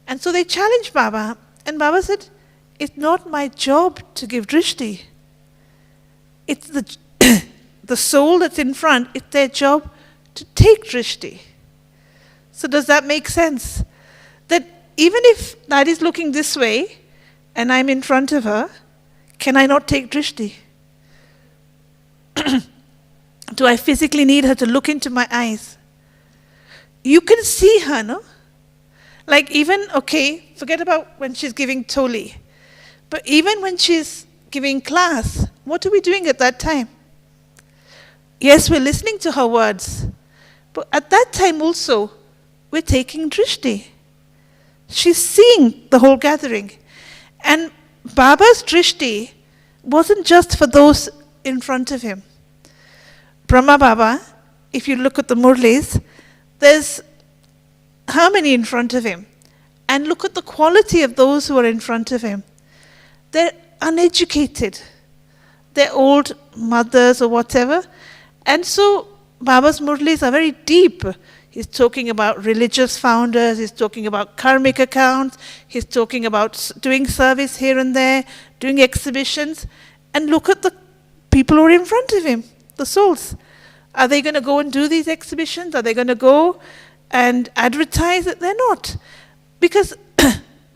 And so they challenged Baba, and Baba said, it's not my job to give drishti. It's the soul that's in front, it's their job to take drishti. So does that make sense? That even if Dadi is looking this way and I'm in front of her, can I not take drishti? Do I physically need her to look into my eyes? You can see her, no? Like even, okay, forget about when she's giving toli, but even when she's giving class, what are we doing at that time? Yes, we're listening to her words, but at that time also, we're taking drishti. She's seeing the whole gathering. And Baba's drishti wasn't just for those in front of him. Brahma Baba, if you look at the Murlis, there's how many in front of him? And look at the quality of those who are in front of him. They're uneducated. They're old mothers or whatever. And so Baba's Murlis are very deep. He's talking about religious founders, he's talking about karmic accounts, he's talking about doing service here and there, doing exhibitions. And look at the people who are in front of him, the souls. Are they going to go and do these exhibitions? Are they going to go and advertise it? They're not. Because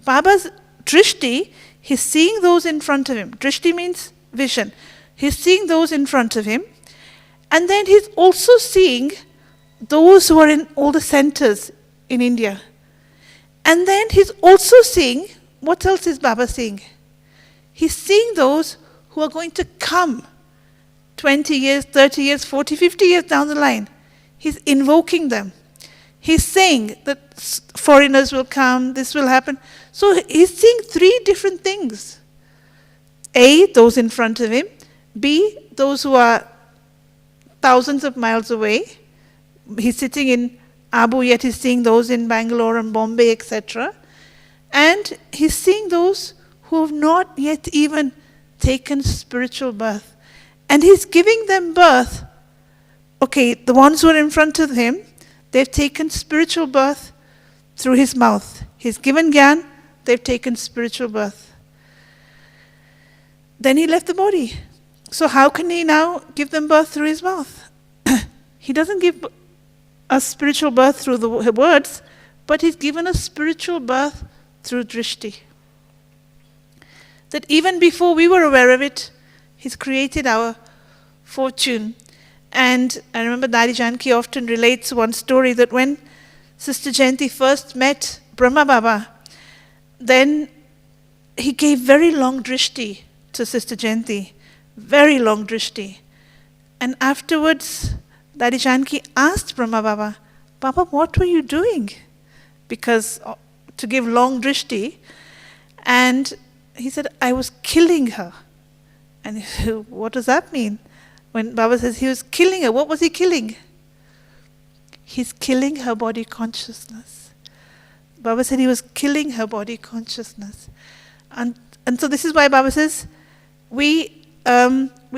Baba's drishti, he's seeing those in front of him. Drishti means vision. He's seeing those in front of him. And then he's also seeing those who are in all the centers in India. And then he's also seeing, what else is Baba seeing? He's seeing those who are going to come 20 years, 30 years, 40, 50 years down the line. He's invoking them. He's saying that foreigners will come, this will happen. So he's seeing three different things. A, those in front of him. B, those who are thousands of miles away. He's sitting in Abu, yet he's seeing those in Bangalore and Bombay, etc. And he's seeing those who have not yet even taken spiritual birth. And he's giving them birth. Okay, the ones who are in front of him, they've taken spiritual birth through his mouth. He's given gyan, they've taken spiritual birth. Then he left the body. So how can he now give them birth through his mouth? He doesn't give us spiritual birth through the words, but he's given us spiritual birth through drishti. That even before we were aware of it, he's created our fortune. And I remember Dadi Janki often relates one story that when Sister Janki first met Brahma Baba, then he gave very long drishti to Sister Janki. very long drishti. And afterwards, Dadi Janki asked Brahma Baba, Baba, what were you doing? Because to give long drishti, and he said, I was killing her. And what does that mean? When Baba says he was killing her, what was he killing? He's killing her body consciousness. Baba said he was killing her body consciousness. And so this is why Baba says, we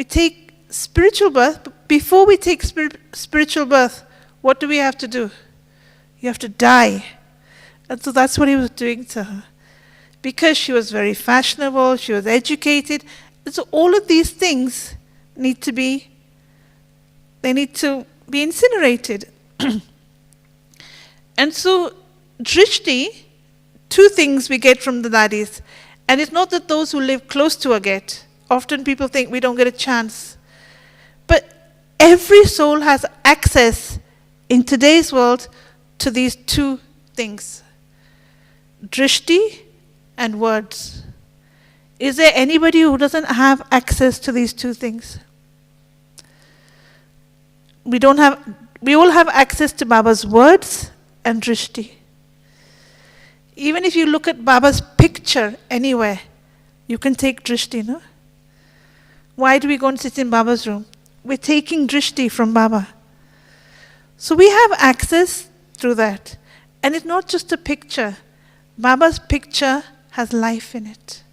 take spiritual birth, but before we take spiritual birth, what do we have to do? You have to die. And so that's what he was doing to her. Because she was very fashionable, she was educated, and so all of these things need to be incinerated. And so drishti, two things we get from the daddies. And it's not that those who live close to her get. Often people think we don't get a chance. But every soul has access in today's world to these two things. Drishti and words. Is there anybody who doesn't have access to these two things? We all have access to Baba's words and drishti. Even if you look at Baba's picture anywhere, you can take drishti, no? Why do we go and sit in Baba's room? We're taking drishti from Baba. So we have access through that. And it's not just a picture. Baba's picture has life in it.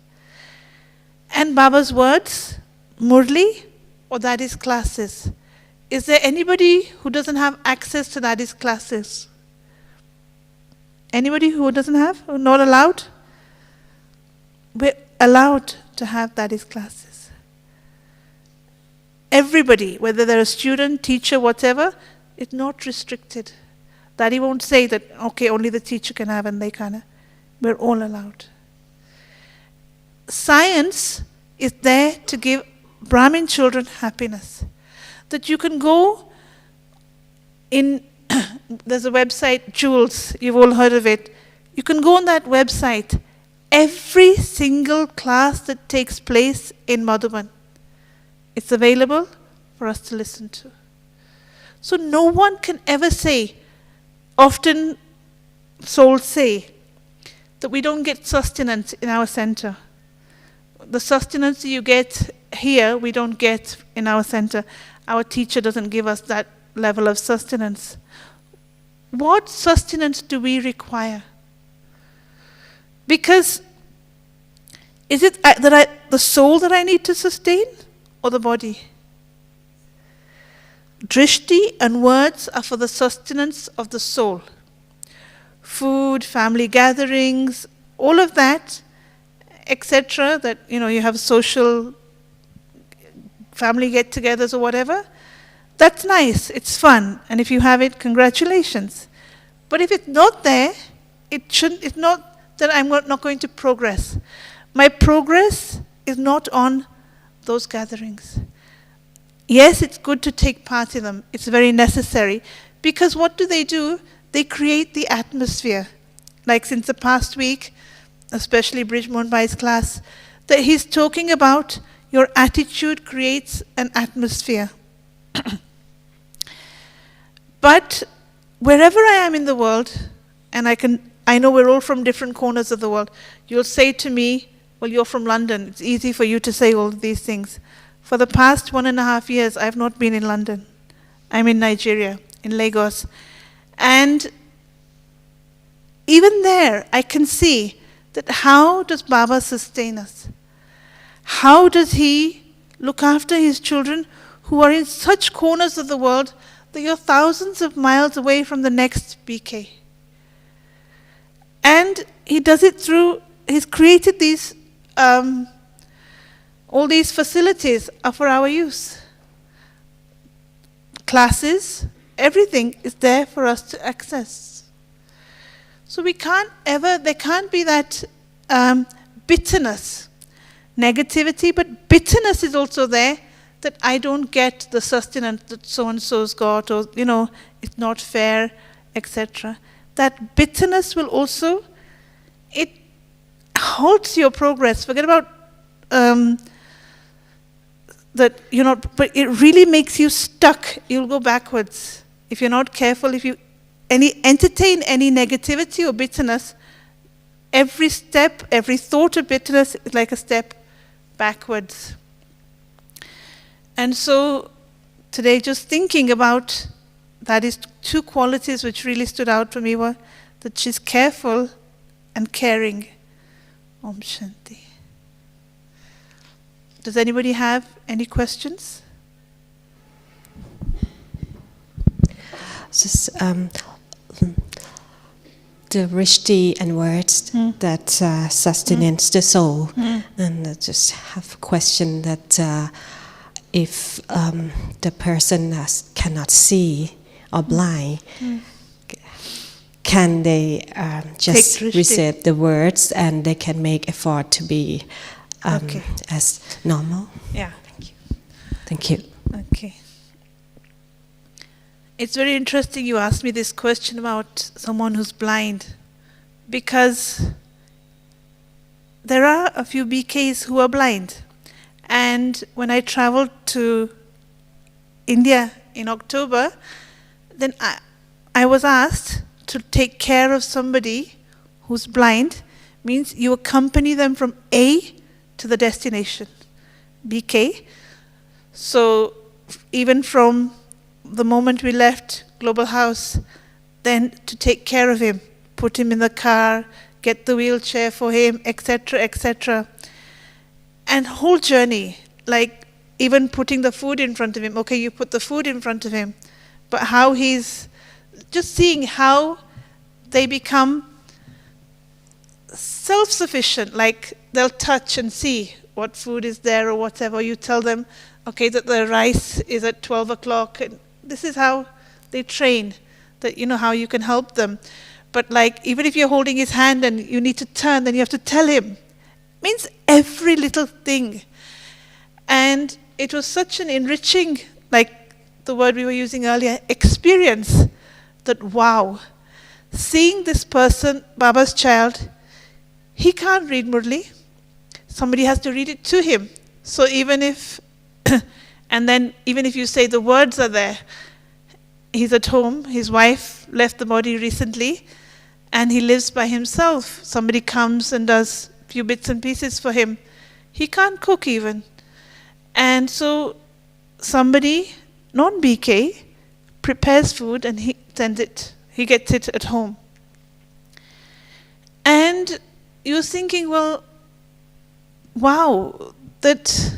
And Baba's words, Murli or Dadi's classes. Is there anybody who doesn't have access to Dadi's classes? Anybody who doesn't have? Or not allowed? We're allowed to have Dadi's classes. Everybody, whether they're a student, teacher, whatever, it's not restricted. Dadi won't say that, okay, only the teacher can have and they can't. We're all allowed. Science is there to give Brahmin children happiness. That you can go in, there's a website, Jules, you've all heard of it. You can go on that website, every single class that takes place in Madhuban. It's available for us to listen to. So no one can ever say, often souls say, that we don't get sustenance in our center. The sustenance you get here, we don't get in our center. Our teacher doesn't give us that level of sustenance. What sustenance do we require? Because is it the soul that I need to sustain or the body? Drishti and words are for the sustenance of the soul. Food, family gatherings, all of that, etc., that, you have social family get-togethers or whatever, that's nice, it's fun, and if you have it, congratulations. But if it's not there, it's not that I'm not going to progress. My progress is not on those gatherings. Yes, it's good to take part in them, it's very necessary, because what do? They create the atmosphere. Like since the past week, especially Brij Mohanbhai's class, that he's talking about your attitude creates an atmosphere. But wherever I am in the world, and I know we're all from different corners of the world, you'll say to me, well, you're from London, it's easy for you to say all of these things. For the past 1.5 years, I've not been in London. I'm in Nigeria, in Lagos. And even there, I can see that how does Baba sustain us? How does he look after his children who are in such corners of the world that you're thousands of miles away from the next BK? And he does it through, he's created these, all these facilities are for our use. Classes, everything is there for us to access. So there can't be that bitterness, negativity, but bitterness is also there that I don't get the sustenance that so-and-so's got, or, it's not fair, etc. That bitterness will also, it halts your progress. Forget about the that you're not, but it really makes you stuck. You'll go backwards. If you're not careful, if you entertain any negativity or bitterness, every step, every thought of bitterness is like a step backwards. And so today, just thinking about that, is two qualities which really stood out for me were that she's careful and caring. Om Shanti. Does anybody have any questions? Just the Rishti and words that sustains the soul. And I just have a question that if the person cannot see or blind, can they just receive the words and they can make effort to be as normal? Yeah. Thank you. Okay. It's very interesting you asked me this question about someone who's blind, because there are a few BKs who are blind. And when I traveled to India in October, then I was asked to take care of somebody who's blind. Means you accompany them from A to the destination, BK. So even from the moment we left Global House, then to take care of him, put him in the car, get the wheelchair for him, etc., etc. And whole journey, like even putting the food in front of him. Okay, you put the food in front of him, but how he's just seeing how they become self-sufficient, like they'll touch and see what food is there or whatever. You tell them, okay, that the rice is at 12 o'clock. And this is how they train, that you know how you can help them. But like, even if you're holding his hand and you need to turn, then you have to tell him. Means every little thing. And it was such an enriching, like the word we were using earlier, experience, that wow, seeing this person, Baba's child, he can't read Murli. Somebody has to read it to him. So even if, and then even if you say the words are there, he's at home, his wife left the body recently, and he lives by himself. Somebody comes and does a few bits and pieces for him. He can't cook even. And so somebody, non-BK, prepares food and he sends it. He gets it at home. And you're thinking, well, wow, that...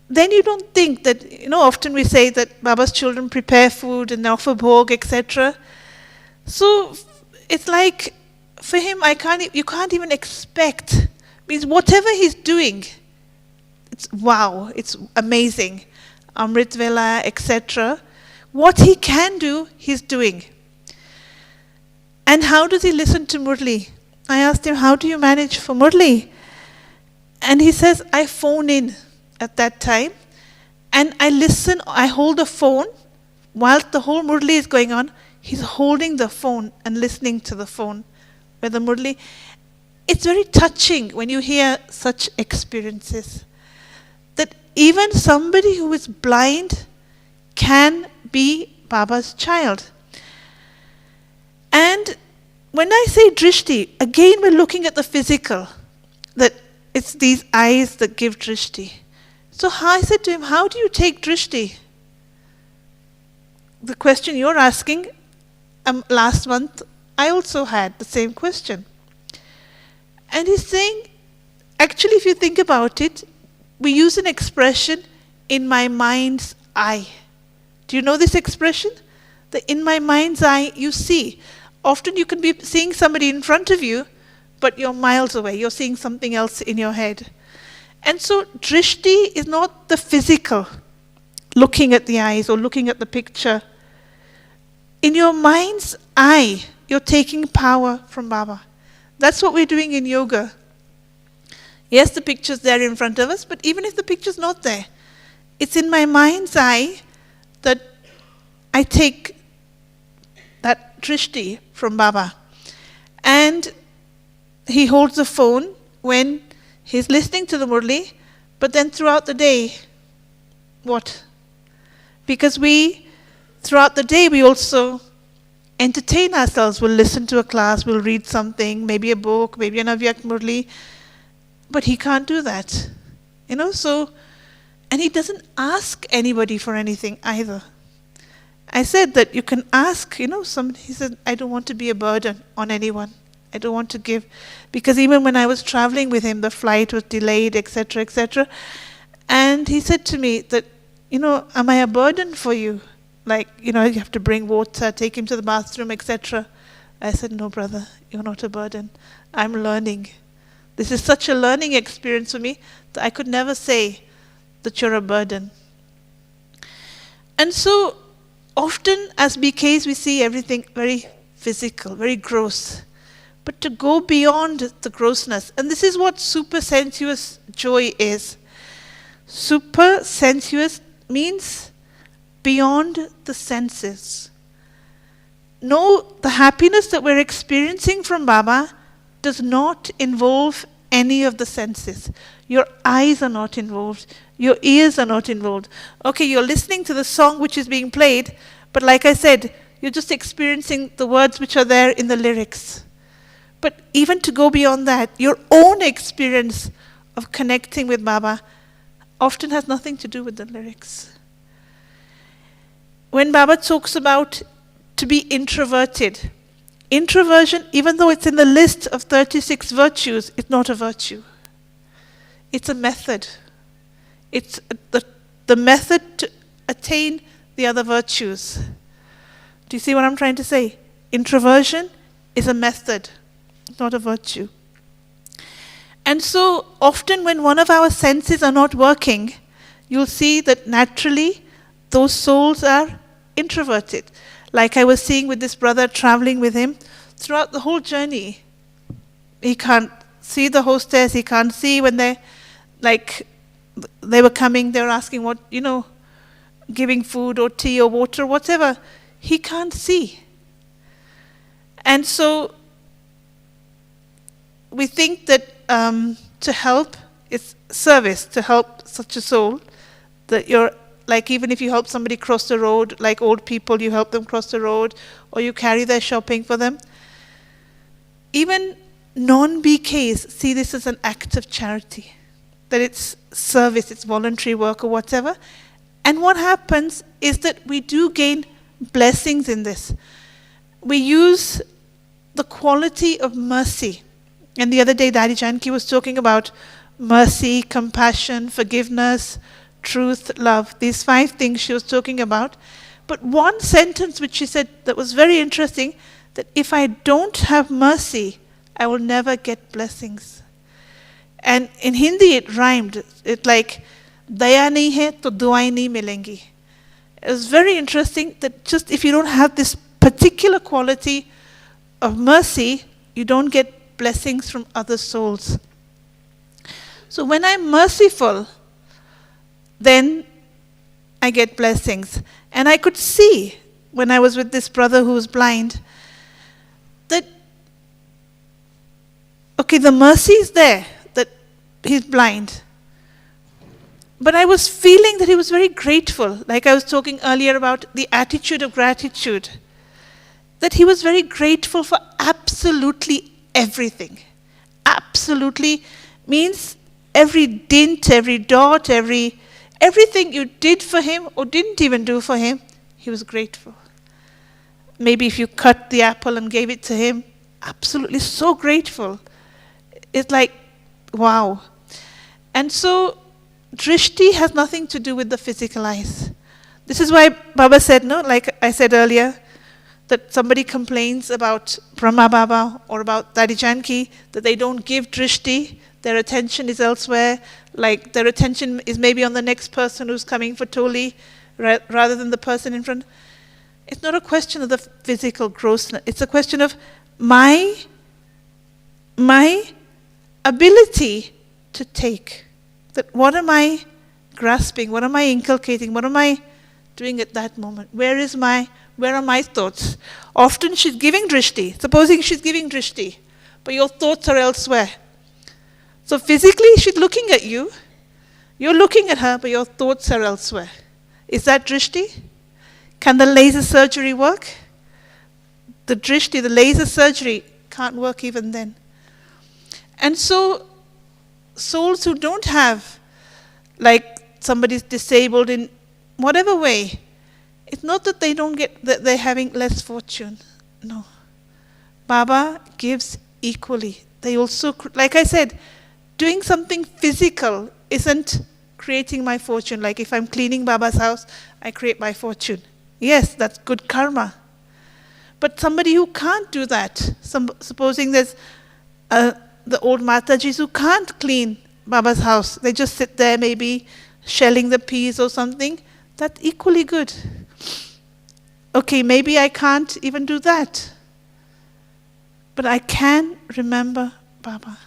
Then you don't think that, you know, often we say that Baba's children prepare food and offer bhog, etc. So it's like, for him, you can't even expect. Means whatever he's doing, it's wow, it's amazing. Amrit Vela, etc. What he can do, he's doing. And how does he listen to Murli? I asked him, how do you manage for Murli? And he says, I phone in at that time, and I listen, I hold the phone, whilst the whole Murli is going on, he's holding the phone and listening to the phone, where the Murli, it's very touching when you hear such experiences, that even somebody who is blind can be Baba's child. And when I say drishti, again we're looking at the physical, that it's these eyes that give drishti. So I said to him, how do you take drishti? The question you're asking, last month I also had the same question. And he's saying, actually if you think about it, we use an expression, in my mind's eye. Do you know this expression? That in my mind's eye you see. Often you can be seeing somebody in front of you, but you're miles away. You're seeing something else in your head. And so drishti is not the physical, looking at the eyes or looking at the picture. In your mind's eye, you're taking power from Baba. That's what we're doing in yoga. Yes, the picture's there in front of us, but even if the picture's not there, it's in my mind's eye that I take that drishti from Baba. And he holds the phone when he's listening to the Murli, But then throughout the day, what? Because throughout the day, we also entertain ourselves. We'll listen to a class, we'll read something, maybe a book, maybe an Avyak Murli. But he can't do that. And he doesn't ask anybody for anything either. I said that you can ask, he said, I don't want to be a burden on anyone. I don't want to give. Because even when I was traveling with him, the flight was delayed, etc., etc. And he said to me that, am I a burden for you? Like, you have to bring water, take him to the bathroom, etc. I said, no, brother, you're not a burden. I'm learning. This is such a learning experience for me that I could never say that you're a burden. And so often as BKs, we see everything very physical, very gross. But to go beyond the grossness, and this is what super sensuous joy is. Super sensuous means beyond the senses. No, the happiness that we're experiencing from Baba does not involve any of the senses. Your eyes are not involved. Your ears are not involved. Okay, you're listening to the song which is being played, but like I said, you're just experiencing the words which are there in the lyrics. But even to go beyond that, your own experience of connecting with Baba often has nothing to do with the lyrics. When Baba talks about to be introverted, introversion, even though it's in the list of 36 virtues, it's not a virtue. It's a method. It's the method to attain the other virtues. Do you see what I'm trying to say? Introversion is a method, not a virtue. And so often when one of our senses are not working, you'll see that naturally those souls are introverted. Like I was seeing with this brother traveling with him, throughout the whole journey, he can't see the hostess, he can't see when they were coming, they were asking what, giving food or tea or water, whatever. He can't see. And so we think that to help is service, to help such a soul, that you're, like even if you help somebody cross the road, like old people, you help them cross the road, or you carry their shopping for them. Even non-BKs see this as an act of charity, that it's service, it's voluntary work or whatever. And what happens is that we do gain blessings in this. We use the quality of mercy. And the other day, Dadi Janki was talking about mercy, compassion, forgiveness, truth, love. These 5 things she was talking about. But one sentence which she said that was very interesting, that if I don't have mercy, I will never get blessings. And in Hindi it rhymed. It like, Daya nahi hai to duaएं nahi milengi. It was very interesting that just if you don't have this particular quality of mercy, you don't get blessings from other souls. So when I'm merciful, then I get blessings. And I could see, when I was with this brother who was blind, that, okay, the mercy is there, that he's blind. But I was feeling that he was very grateful, like I was talking earlier about the attitude of gratitude, that he was very grateful for absolutely everything. Absolutely means every dint, every dot, everything you did for him or didn't even do for him, he was grateful. Maybe if you cut the apple and gave it to him, absolutely so grateful. It's like, wow. And so, drishti has nothing to do with the physical eyes. This is why Baba said, no, like I said earlier, that somebody complains about Brahma Baba or about Dadi Janki, that they don't give drishti, their attention is elsewhere, like their attention is maybe on the next person who's coming for Toli rather than the person in front. It's not a question of the physical grossness, it's a question of my ability to take. That what am I grasping, what am I inculcating, what am I doing at that moment? Where are my thoughts? Often she's giving drishti, supposing she's giving drishti, but your thoughts are elsewhere. So physically she's looking at you, You're looking at her, but your thoughts are elsewhere. Is that drishti? Can the laser surgery work? The drishti, the laser surgery, can't work even then. And so, souls who don't have, like somebody's disabled in whatever way, it's not that they don't get, that they're having less fortune. No. Baba gives equally. They also, like I said, doing something physical isn't creating my fortune. Like if I'm cleaning Baba's house, I create my fortune. Yes, that's good karma. But somebody who can't do that, supposing there's the old Matajis who can't clean Baba's house, they just sit there maybe shelling the peas or something, that's equally good. Okay, maybe I can't even do that, but I can remember Baba.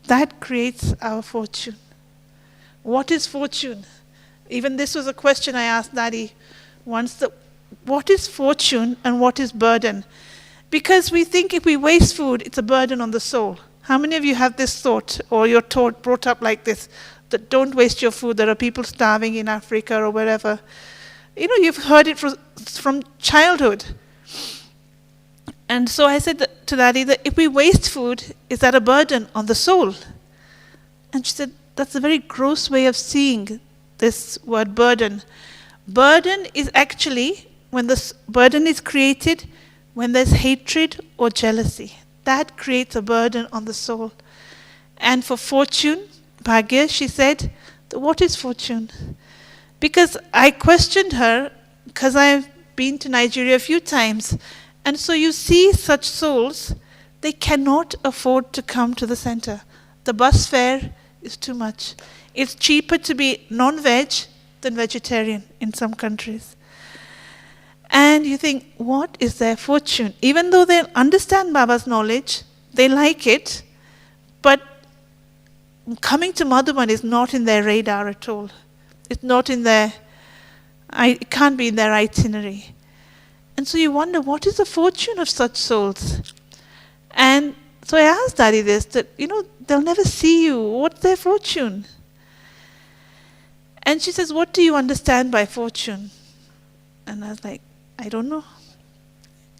That creates our fortune. What is fortune? Even this was a question I asked Dadi once. What is fortune and what is burden? Because we think if we waste food, it's a burden on the soul. How many of you have this thought, or you're brought up like this, that don't waste your food, there are people starving in Africa or wherever? You know, you've heard it from childhood. And so I said to Dadi that if we waste food, is that a burden on the soul? And she said, that's a very gross way of seeing this word burden. Burden is actually, when this burden is created, when there's hatred or jealousy. That creates a burden on the soul. And for fortune, Bhagya, she said, what is fortune? Because I questioned her, because I've been to Nigeria a few times, and so you see such souls, they cannot afford to come to the center. The bus fare is too much. It's cheaper to be non-veg than vegetarian in some countries. And you think, what is their fortune? Even though they understand Baba's knowledge, they like it, but coming to Madhuban is not in their radar at all. It's not in their, it can't be in their itinerary. And so you wonder, what is the fortune of such souls? And so I asked Dadi this, that, they'll never see you. What's their fortune? And she says, what do you understand by fortune? And I was like, I don't know.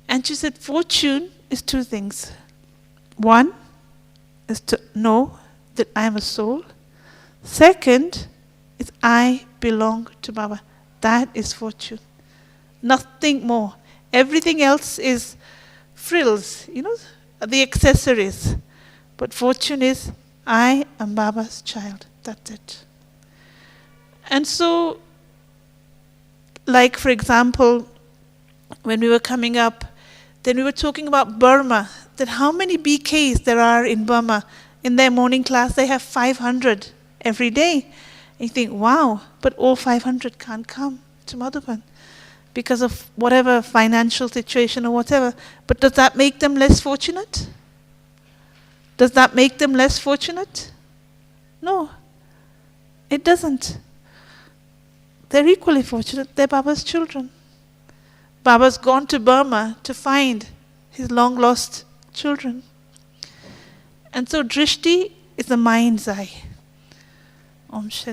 And she said, fortune is two things. One is to know that I am a soul. Second is I belong to Baba. That is fortune. Nothing more. Everything else is frills, the accessories. But fortune is I am Baba's child. That's it. And so, like for example, when we were coming up, then we were talking about Burma, that how many BKs there are in Burma. In their morning class, they have 500 every day. And you think, wow, but all 500 can't come to Madhuban because of whatever financial situation or whatever. But does that make them less fortunate? Does that make them less fortunate? No, it doesn't. They're equally fortunate. They're Baba's children. Baba's gone to Burma to find his long-lost children. And so drishti is the mind's eye. Om Shanti.